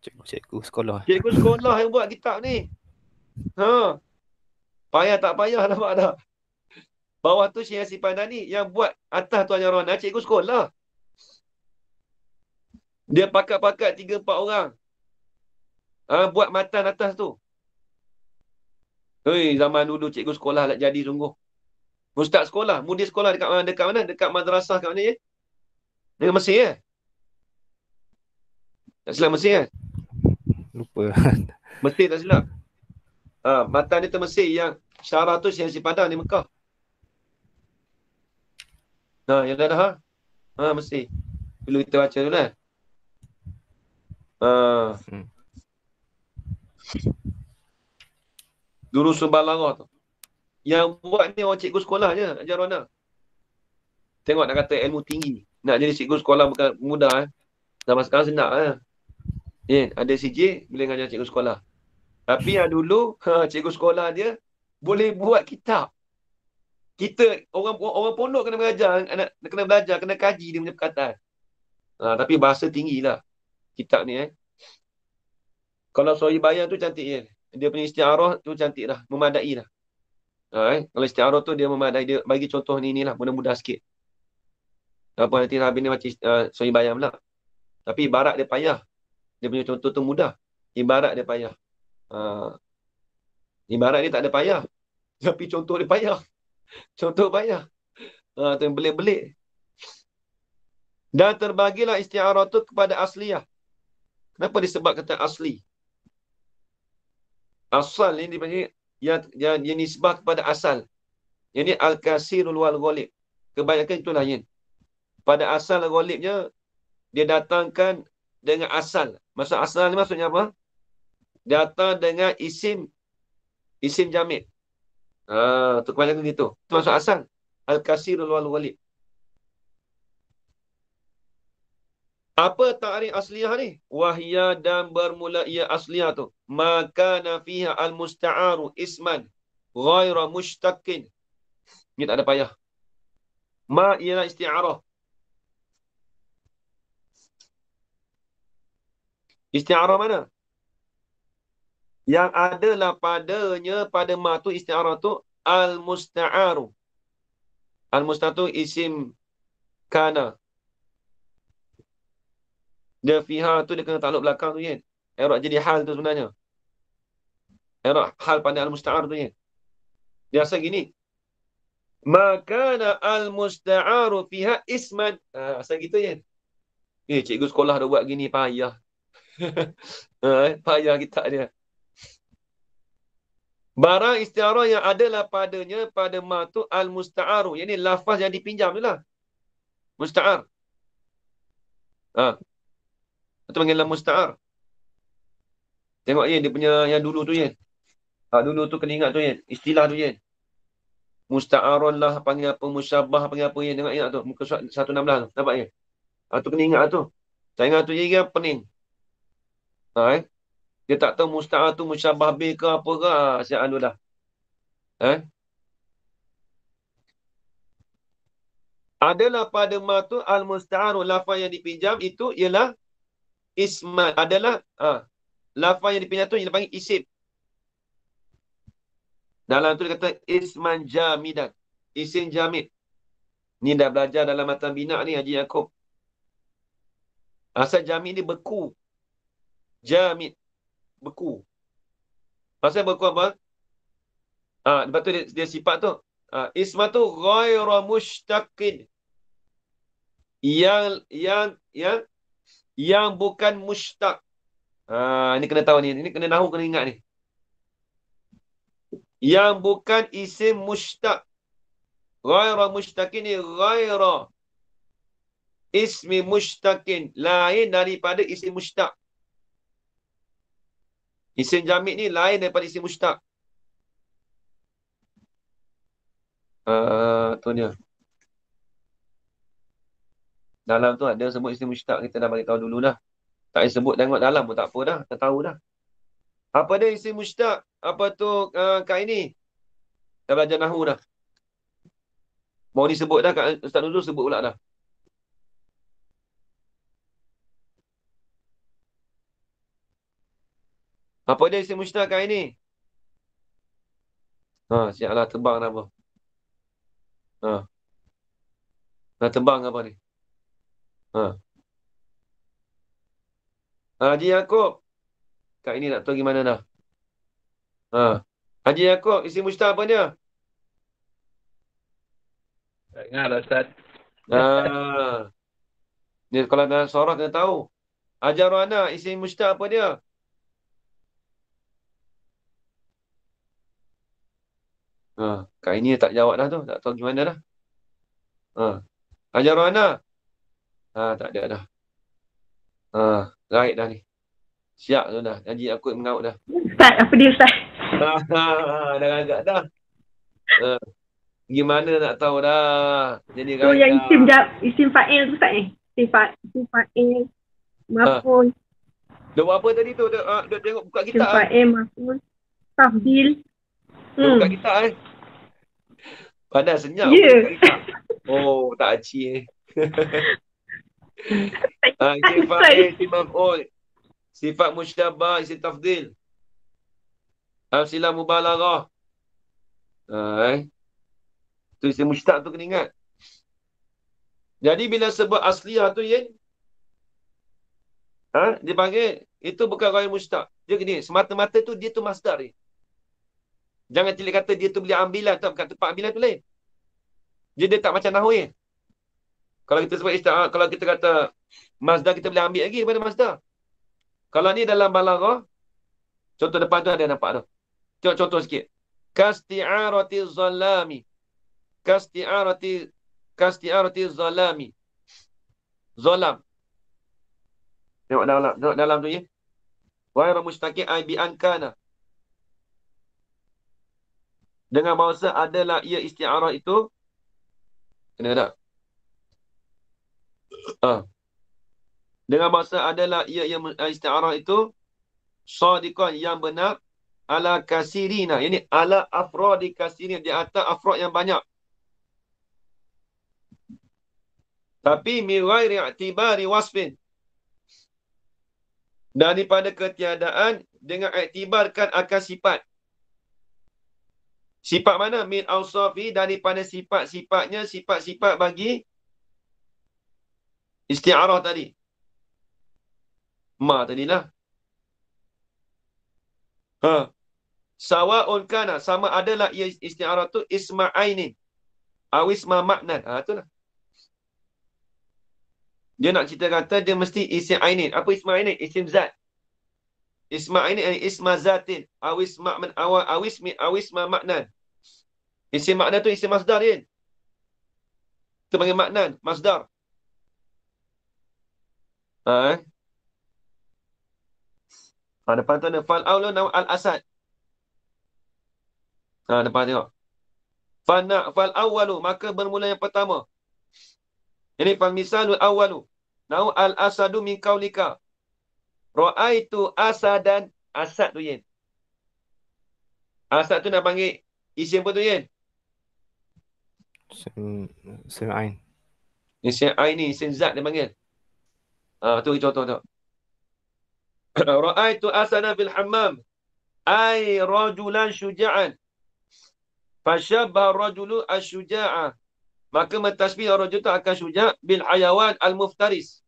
Cikgu sekolah. Cikgu sekolah yang buat kitab ni. Payah tak payah, nampak dah. Bawah tu Syekh Yasin Padani. Yang buat atas tu Hajar Rana, cikgu sekolah. Dia pakat-pakat 3-4 orang. Buat matan atas tu. Zaman dulu cikgu sekolah nak jadi sungguh. Ustaz sekolah, mudir sekolah dekat mana? Dekat mana? Dekat madrasah kat mana, ya? Dekat Mesir, ya? Tak silap Mesir, ya? Lupa. Mesir tak silap. Matan dia tu Mesir, yang syarah tu Syekh Yasin Padang di Mekah. Yang dah. Mesir. Dulu kita baca tu lah. Dulu Subbalarah tu. Yang buat ni orang cikgu sekolah je, Hajar Rana. Tengok nak kata ilmu tinggi. Nak jadi cikgu sekolah bukan mudah. Zaman sekarang senang. Ada CJ, boleh ngajar cikgu sekolah. Tapi yang dulu, cikgu sekolah dia boleh buat kitab. Kita, orang pondok kena belajar, kena belajar, kena kaji dia punya perkataan. Tapi bahasa tinggi lah kitab ni. Kalau Sahih Bayan tu cantik, ya. Dia punya isti'arah tu cantik dah, memadai dah. Kalau isti'arah tu dia memadai, dia bagi contoh ni lah, mudah-mudah sikit. Apa nanti habis ni macam Sahih Bayan pula. Tapi ibarat dia payah. Dia punya contoh tu mudah. Ibarat dia payah. Ibarat dia tak ada payah. Tapi contoh dia payah. Contoh payah. Tu yang belik-belik. Dan terbagilah isti'arah tu kepada asliyah. Kenapa disebut kata asli? Asal ni dipanggil yang nisbah kepada asal. Yang ni al-kasirul wal ghalib. Kebanyakan itulah yang. Pada asal ghalibnya, dia datangkan dengan asal. Maksud asal ni maksudnya apa? Datang dengan isim jamid. Tu kebanyakan gitu. Itu maksud asal. Al-kasirul wal ghalib. Apa ta'rif asliyah ni? Wahya dan bermula ia asliyah tu. Maka nafiha al-musta'aru isman ghaira mushtaqin. Ni tak ada payah. Ma ialah isti'arah. Isti'arah mana? Yang adalah padanya, pada ma tu isti'arah tu al-musta'aru. Al-musta'aru tu isim kana. Dia fiha tu dia kena takluk belakang tu kan. I'rab jadi hal tu sebenarnya. I'rab hal pada al-musta'ar tu kan. Dia asal gini. Makana al-musta'aru fiha isman. Asal gitu kan. Cikgu sekolah dah buat gini payah. Payah kita dia. Barang istiarah yang adalah padanya pada ma tu al-musta'aru. Yang ni lafaz yang dipinjam tu lah. Musta'ar. Itu panggil musta'ar. Tengok dia punya yang dulu tu je. Dulu tu kena ingat tu je. Istilah tu je. Musta'arun lah, panggil apa, musyabah, panggil apa je. Tengok ingat tu. Muka surat 116 tu. Nampak je? Tu kena ingat tu. Tak ingat tu je kan pening. Dia tak tahu musta'ar tu musyabah B ke apa ke. Siap anu dah. Adalah pada ma tu al-musta'aru. Lafaz yang dipinjam itu ialah isman. Adalah lafaz yang dipinjam tu yang panggil isim. Dalam tu dia kata isman jamidan. Isim jamid. Ni dah belajar dalam matan bina ni Haji Yaakob. Asal jamid ni beku. Jamid. Beku. Pasal beku apa? Lepas tu dia sifat tu. Isma tu ghaira mushtaqin. Yang bukan mushtaq. Ni kena tahu ni. Ni kena nahu, kena ingat ni. Yang bukan isim mushtaq. Ghaira mushtaqin ni ghaira ismi mushtaqin. Lain daripada isim mushtaq. Isim jamid ni lain daripada isim mushtaq. Tu dia. Dalam tu ada sebut isim mushtaq. Kita dah bagi tahu dulu dah. Tak payah sebut tengok dalam pun tak apa dah. Kita tahu dah. Apa dia isim mushtaq? Apa tu kat ini? Dah belajar nahu dah. Mau disebut dah kat Ustaz Nuzul sebut pula dah. Apa dia isim mushtaq kat ini? Siaplah terbang dah apa. Dah terbang apa ni? Haji Yaakob. Kat ini tak tahu gimana dah. Haji Yaakob, isim mushtaq apa dia? Tak ingat lah Ustaz. Dia kalau dalam surah kena tahu. Ajarana, isim mushtaq apa dia? Kat ini tak jawab dah tu. Tak tahu gimana dah. Ajarana. Tak ada dah. Right dah ni. Siap tu dah. Haji Yaakob mengaut dah. Ustaz, apa dia Ustaz? Dah agak dah. Gimana nak tahu dah. Jadi So yang isim fa'il tu Ustaz Isim fa'il maf'ul. Dia buat apa tadi tu? Dia tengok buka Isim kitab. fa'il maf'ul. Tafdil. Dia buka kitab Padahal senyap buka kitab. Tak aci Isim fa'il, isim maf'ul. Sifat musyabbah, isim tafdil. Silah mubalaghah. Tu isim mushtaq tu kena ingat. Jadi bila sebut asliyah tu Yin, dia panggil itu bukan ghair mushtaq. Dia gini, semata-mata tu dia tu masdar ni. Jangan cilik kata dia tu boleh ambilan, tak, kat tempat ambilan tu lain. Dia tak macam nahwu ni. Kalau kita sebut isti'arah, kalau kita kata masdar, kita boleh ambil lagi daripada masdar. Kalau ni dalam balaghah, contoh depan tu ada nampak tu. Tengok contoh sikit. Kasti'arati zalami. Kasti'arati zalami. Zalam. Tengok dalam tu ya. Wa mustaqi ai bi ankana. Dengan bahasa adalah ia isti'arah itu. Kena tak? Dengan bahasa adalah ia isti'arah itu sadiqan yang benar ala kasirina. Ini ala afradi kasirina, di atas afrad yang banyak. Tapi mi ghairi i'tibari wasfin. Daripada ketiadaan dengan iktibarkan akan sifat. Sifat mana? Min awsafi, daripada sifat-sifatnya, sifat-sifat bagi Isti'arah tadi. Ma tadilah. Ha. Sawa'un kana, sama adalah ia isti'arah tu isma ainin. Aw isma maknan. Ha, itulah. Dia nak cerita kata dia mesti isim ainin. Apa isma ainin? Isim zat. Isma ainin isma zatin. Aw isma man aw isma maknan. Isim maknan tu isim masdar dia. Kita panggil maknan, masdar. Ha, depan tu ada fal awlu naw al asad. Depan tengok. Fal awwalu, maka bermula yang pertama. Ini fal misalul awwalu. Nahu al asadu min qaulika. Ra'aitu asadan. Asad tu yen. Asad tu nak panggil isim apa tu yen? Isim ain. Isim ain ni, isim zat dia panggil. Tu contoh tu. Ra'aitu asadan fil hammam. Ai rajulan syuja'an. Fasyabbah rajulu asy-syuja'a. Maka mentasbih rajul tu akan syuja' bil hayawan al-muftaris.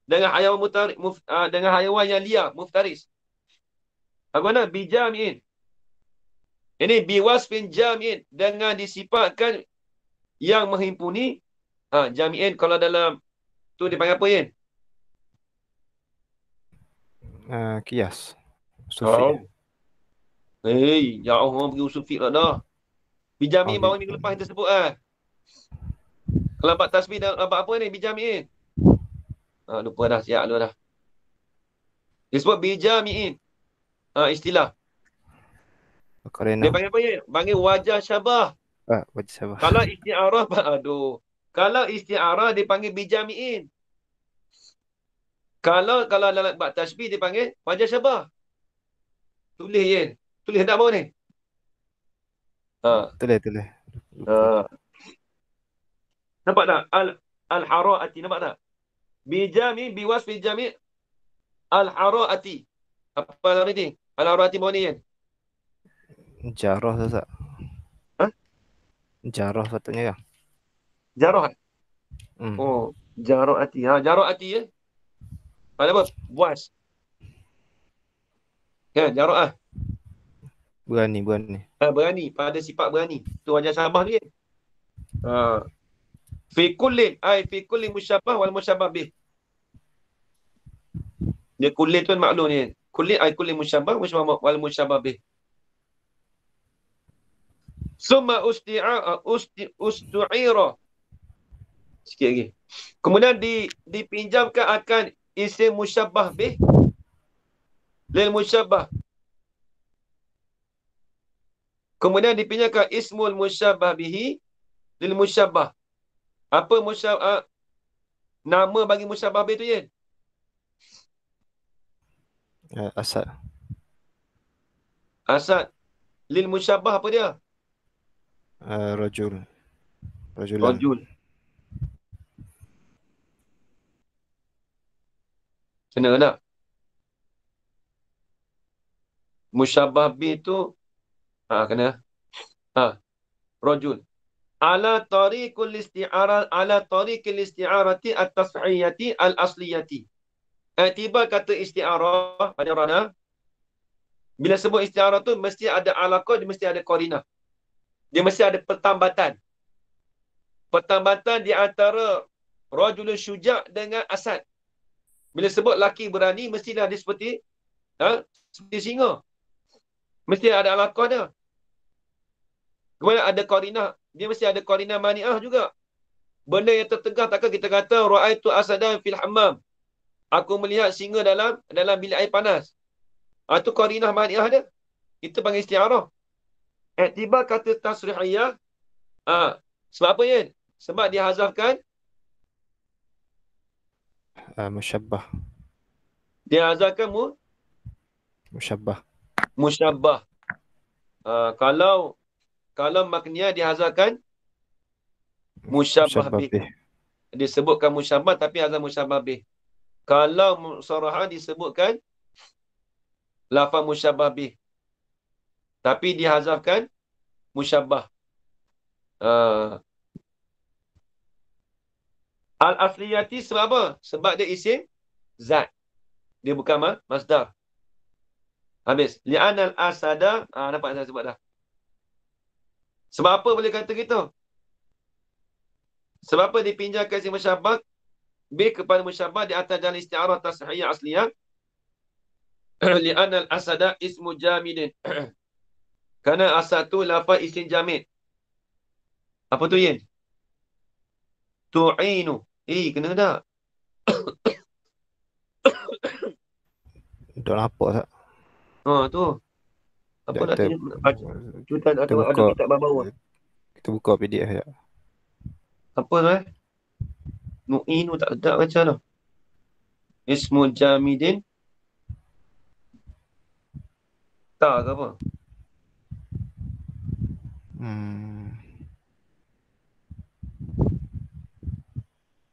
Dengan hayawan yang liar, muftaris. Apa nak? Bijami'in. Ini biwasfin jami'in. Dengan disifatkan yang menghimpuni. Jami'in kalau dalam tu dipanggil apa yin? Qiyas. Sufi. Ya Allah, pergi usul fiqh dah. Bijami'in baru minggu lepas kita sebut Kalau buat tasbih dah buat apa ni? Bijami'in. Lupa dah, siap lu dah. Disebut bijami'in. Istilah. Qarina. Dia panggil apa ya? Panggil wajah syabah. Wajah syabah. Kalau isti'arah, Kalau isti'arah dipanggil bijami'in. Kalau dalam buat tasbih dipanggil wajah syabah. Tulis je. Tulis tak mau ni? Tulis. Nampak tak? Al-hara'ati. Nampak tak? Bijami, biwasfi jami' al-hara'ati. Apa nama ni? Al-hara'ati bawah ni kan? Jarah tak? Jarah patutnya kan? Jarah. Jara'ati. Jara'ati ya. Pada apa? Buas. Kan, jara'ah. Berani. Berani. Pada sifat berani. Tu wajah syabah tu ya. Fi kulli musyabbah wal musyabbah bih. Dia kulli tu maklum ni. Kulli musyabbah wal musyabbah bih. Summa ustu'ira. Sikit lagi. Kemudian dipinjamkan akan isim musyabbah bih lil musyabbah. Kemudian dipinjamkan ismul musyabbah bihi lil musyabbah. Apa musyabbah? Nama bagi musyabbah bih tu ya? Asad. Lil musyabbah apa dia? Rajul. Rajulan. Rajul. Kena tak? Musyabbah bih tu kena. Rajul. Ala tariqil isti'arati at-tas'iyati al-asliyati. Tiba kata isti'arah pada rana. Bila sebut isti'arah tu mesti ada alaqah, dia mesti ada qarinah. Dia mesti ada pertambatan. Pertambatan di antara rajulun syuja' dengan asad. Bila sebut laki berani mesti ada seperti singa. Mesti ada alaqah dia. Kemudian ada qarinah, dia mesti ada qarinah mani'ah juga. Benda yang tertegah, takkan kita kata ra'aitu asadan fil hammam. Aku melihat singa dalam bilik air panas. Itu qarinah mani'ah dia. Itu panggil isti'arah. Tiba kata tasrihiyah. Sebab apa ya? Sebab dia hazafkan Musyabbah. Dia hazafkan Musyabbah. musyabbah. Kalau makniyah dihazafkan musyabbah bih. Disebutkan musyabbah tapi hazaf musyabbah bih. Kalau musarahah disebutkan lafaz musyabbah bih. Tapi dihazafkan musyabbah. Al-asliyati sebab apa? Sebab dia isim zat. Dia bukan masdar. Habis. Li'anal asada. Nampak saya sebut dah. Sebab apa boleh kata gitu? Sebab apa dipinjamkan isim musyabbah B kepada musyabbah di atas jalan isti'arah tasrihiyah asliyah? Li'anal asada ismu jamidin. Kerana asad tu lafaz isim jamid. Apa tu, Yin? Tu'inu. Kena tak? Tak nampak tak? Tu. Apa nak Kita, baca? Kita nak tengok ada kitab baru. kita buka PDF sekejap. Apa tu Nu'inu tak sedap baca tu. Ismu jamidin. Tak ke apa?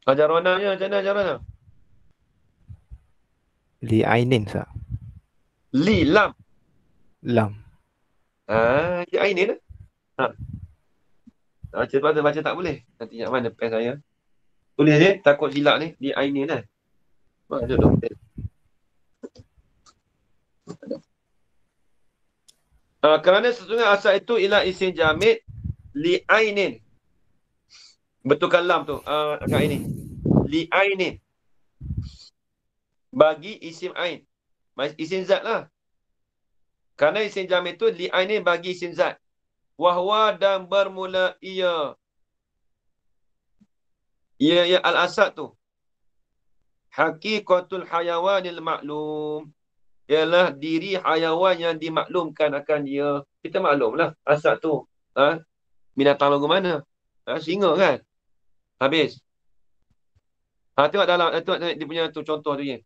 Ajarannya macam mana ajarannya? Li'ainin tak? Li, lam. Lam. Li'ainin lah. Baca tak boleh. Nanti yang mana pen saya. Tulis je, takut silap ni. Li'ainin lah. Duduk. Kerana sesungguhnya asal itu ialah isim jamid li'ainin. Betulkan lam tu. Kat ini. Li'ainin. Bagi isim ain. Isim zat lah. Kerana isim jamid tu li'ainin bagi isim zat. Wahwa dan bermula ia. Ia al-asad tu. Haqiqatul hayawanil maklum. Ialah diri hayawan yang dimaklumkan akan dia. Kita maklum lah. Asad tu. Binatang lagu mana? Singa kan? Habis. Tengok dalam. Tengok dia punya tu contoh tu ya.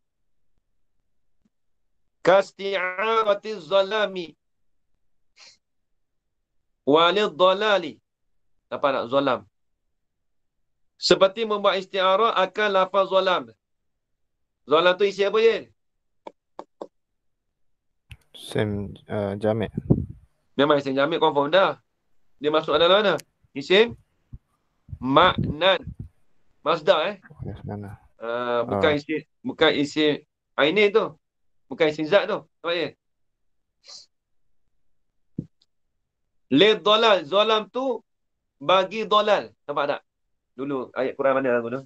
Kasti'aratiz zalami. Walid dalali. Apa nak? Zalam. Seperti membuat isti'arah akan lafaz zalam. Zalam tu isi apa je? Isim jamid. Memang isim jamid confirm dah. Dia masuk dalam mana? Isim maknan. Masdar Mana? bukan isim ainin tu. Bukan isim zat tu. Nampak je? Lid dalal. Zalam tu bagi dalal. Nampak tak? Dulu ayat Quran mana aku tu?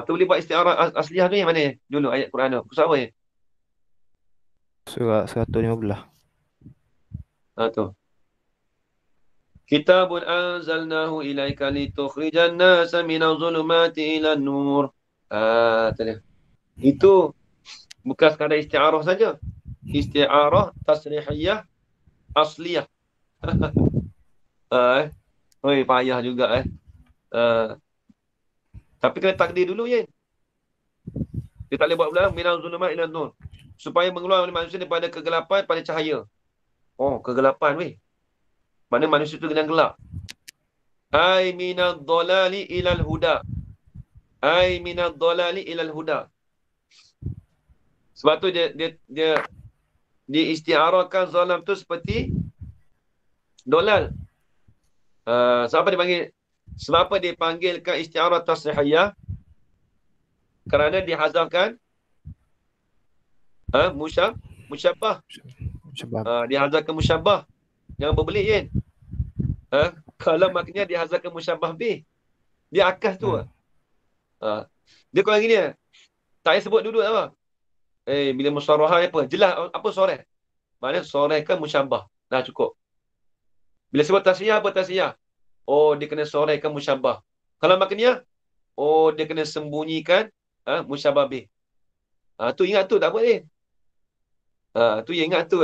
Tu boleh buat istiarah asliah tu yang mana? Dulu ayat Quran tu. Surah apa ya? Surah 115. Tu. Kitabun anzalnahu ilaika litukhrijan nasa minaz zulumati ilan nur. Tadi. Itu bukan sekadar istiarah saja. Istiarah tasrihiyah asliyah. Payah juga tapi kena takdir dulu je. Dia tak boleh buat pula minaz zulumati ilan nur. Supaya mengeluarkan manusia daripada kegelapan pada cahaya. Kegelapan weh. Mana manusia tu kena gelap. Ai minad dhalali ilal huda. Ai minad dhalali ilal huda. Sebab tu dia diistiarahkan zalam tu seperti dolal. Sebab apa dia panggilkan istiarah tasrihiyah? Kerana dihazafkan musyabbah. Dihazafkan musyabbah. Jangan berbelit kan? Kalau maknanya dihazafkan musyabbah bih. Dia akas tu. Dia kalau gini tak payah sebut duduk apa. Bila musyarahah apa? Jelas apa soreh. Maknanya soreh kan musyabbah. Dah cukup. Bila sebut tasriyah apa tasriyah? Dia kena sorehkan musyabbah. Kalau maknanya dia kena sembunyikan musyabbah bih. Tu ingat tu tak apa ni. Tu yang ingat tu.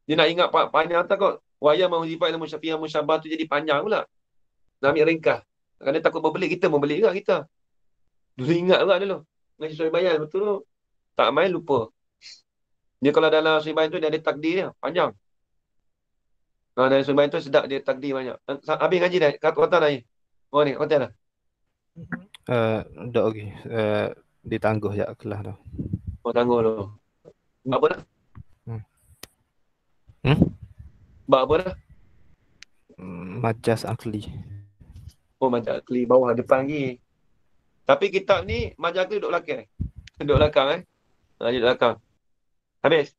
Dia nak ingat panjang takut. Wayang mahuzifah ilmu syafi'ah musyabbah tu jadi panjang pula. Nak ambil ringkas. Kerana takut berbelit, kita berbelit juga kita. Dulu ingat juga dulu. Ngaji Suri Bayan betul tu. Tak main lupa. Dia kalau dalam Suri Bayan tu dia ada takdir dia. Panjang. Dalam Suri Bayan tu sedap dia takdir banyak. Habis ngaji dah. Kata dah ni. Ni kata dah. Tak lagi. Ditangguh je kelas tu. Tangguh tu. Buat apa dah? Buat apa dah? Majas akli. Macam kli bawah depan lagi. Tapi kitab ni majaz tu duduk belakang. Duduk belakang duduk belakang. Habis.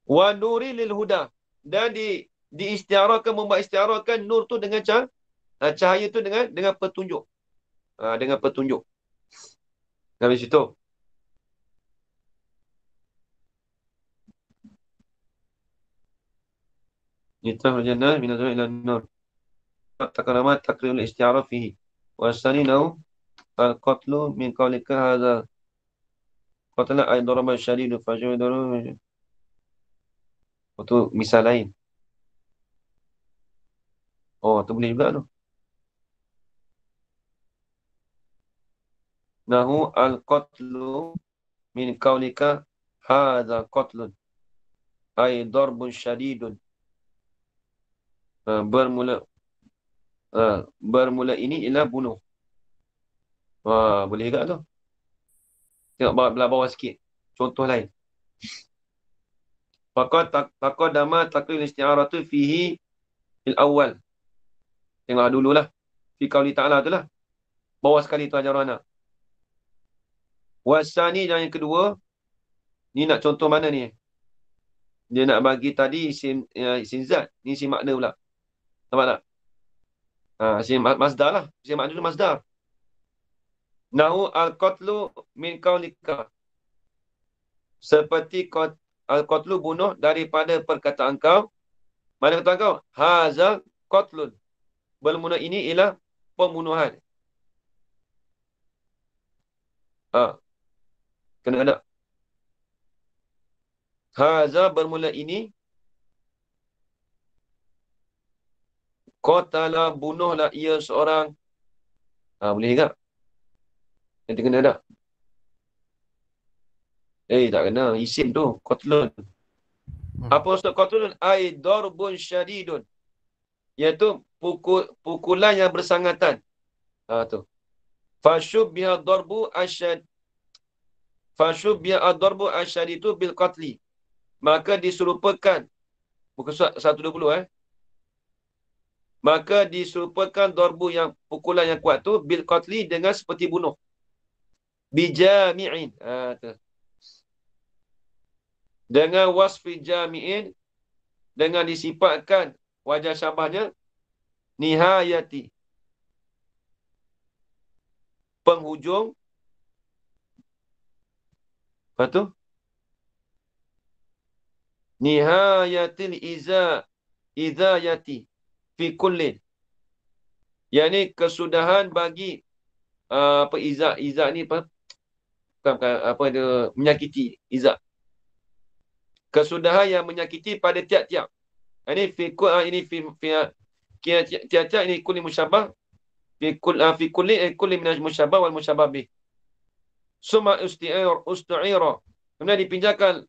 Wa nuri lil huda. Dan diistiarakan, membuat istiarakan nur tu dengan cahaya tu dengan petunjuk. Dengan petunjuk. Habis itu. Nitah jannah min azwa ila nur. Takalama takribul isti'ara fihi. Wa sani nau al-qatlu min qawlika hadha. Qatla ay daraba syadidu fajr daraba. Itu misal lain. Oh, tu boleh juga tu. Nahu al-qatlu min qawlika hadha qatlun. Ay darbun syadidun. Bermula ini ialah bunuh. Boleh juga tu. Tengok belah bawah sikit. Contoh lain. Taqaddama takril isti'aratu fihi fil awal. Tengok dululah. Fi qauli ta'ala tu lah. Bawah sekali tu ajar anak. Wasani dan yang kedua. Ni nak contoh mana ni? Dia nak bagi tadi isim zat. Ni isim makna pula. Nampak tak? Isim masdar lah. Isim makna tu masdar. Nahu al-qatlu min qaulika. Seperti al-qatlu bunuh daripada perkataan kau. Mana kata kau? Haza qatlun. Bermula ini ialah pembunuhan. Kena ada. Haza bermula ini. Qatala bunuhlah ia seorang. Boleh tak? Nanti kena tak? Tak kena. Isim tu. Qatlun. Apa maksud qatlun? Ay darbun syadidun. Iaitu pukulan yang bersangatan. Tu. Fashubbiha darbu asyad. Fashubbiha ad-darbu asyadidu bil qatli. Maka diserupakan. Bukan surat 120 Maka diserupakan darbu yang pukulan yang kuat tu bil qatli dengan seperti bunuh. Bijami'in. Dengan wasfi jami'in. Dengan disifatkan wajah syabahnya. Nihayati. Penghujung. Apa tu? Nihayatil izayati. Fi kullin. Yang ni kesudahan bagi izak ni apa? Bukan dia menyakiti izak. Kesudahan yang menyakiti pada tiap-tiap. Ini tiap-tiap ini kulli musyabbah fi kulli min musyabbah wal musyabbah bih. Summa ustu'ira. Kemudian dipinjamkan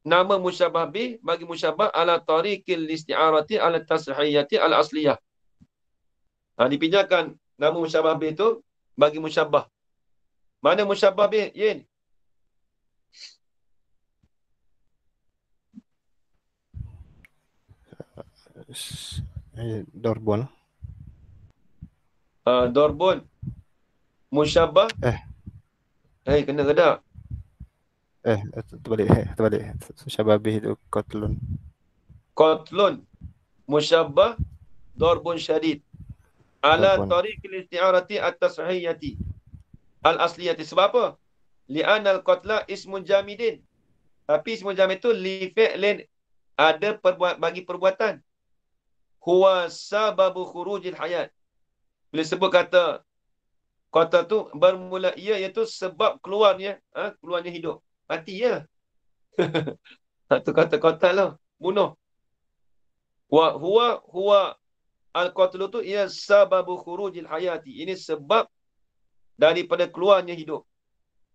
nama musyabbah bih bagi musyabbah ala tariqil isti'arati ala tasrihiyati ala asliyah. Dipinjamkan nama musyabbah bih itu bagi musyabbah. Mana musyabbah bih, Yin? Dorbon. Dorbon. Musyabbah. Kena ke tak? Terbalik. Syababih itu qatlun. Qatlun. Musyabbah. Dorbun syadid. Ala tariqil isti'arati at-tasrihiyati. Al-asliyati. Sebab apa? Li'anal qatla ismun jamidin. Tapi ismun jamid itu li fi'lin. Ada bagi perbuatan. Huwa sababu khurujil hayat. Bila sebut kata tu bermula ia iaitu sebab keluarnya hidup. Mati ya. Satu kata qatal lah. Bunuh. Wa huwa al-qatlu tu ia sababu khurujil hayati. Ini sebab daripada keluarnya hidup.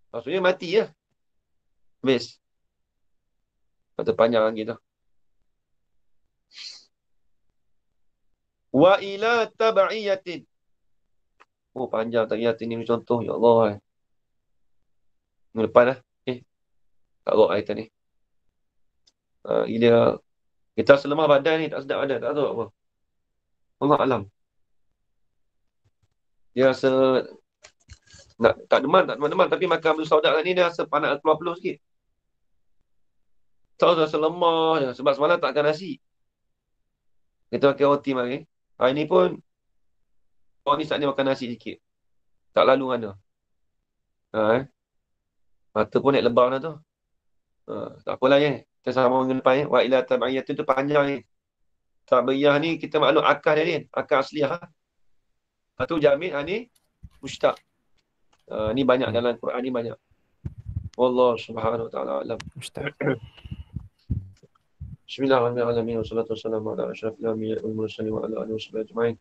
Maksudnya mati ya. Habis. Kata panjang lagi tu. Wa ila tab'iyatin. Panjang tabiatin ni contoh. Ya Allah. Minggu depan lah. Tak rok ayat ni. Gila. Kita selemah badan ni. Tak sedap badan. Tak tahu apa. Allah alam. Dia rasa Tak demam. Tapi makan abdul sauda ni dia rasa panas keluar peluh sikit. Tak rasa lemah je. Sebab semalam tak makan nasi. Kita makan roti mari. Hari ni pun, orang ni saat ni makan nasi sikit. Tak lalu mana. Mata pun naik lebam dah tu. Tak apalah ya. Kita sama dengan depan ya. Wa ila tabi'iyah tu panjang ni. Tabi'iyah ni kita maklum akal dia ni. Akal asliah. Lepas tu jamil ni mustaq. Ni banyak dalam Quran ni banyak. Wallahu subhanahu wa ta'ala alam. Ustaz. Bismillahirrahmanirrahim. Wassalatu wassalamu ala asyrafil anbiya'i wal mursalin wa ala alihi washabihi ajma'in.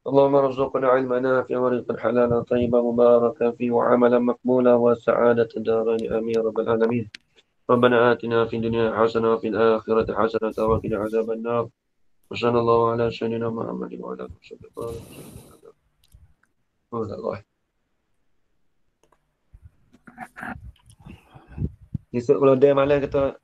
اللهم ارزقنا علما نافعا ورزقا حلالا طيبا مباركا فيه وعملا مقبولا وسعادة الدارين آمين يا رب العالمين. ربنا آتنا في الدنيا حسنة وفي الآخرة حسنة وقنا عذاب النار. وصلى الله على سيدنا محمد وعلى آله وصحبه. Esok kalau dia malam kata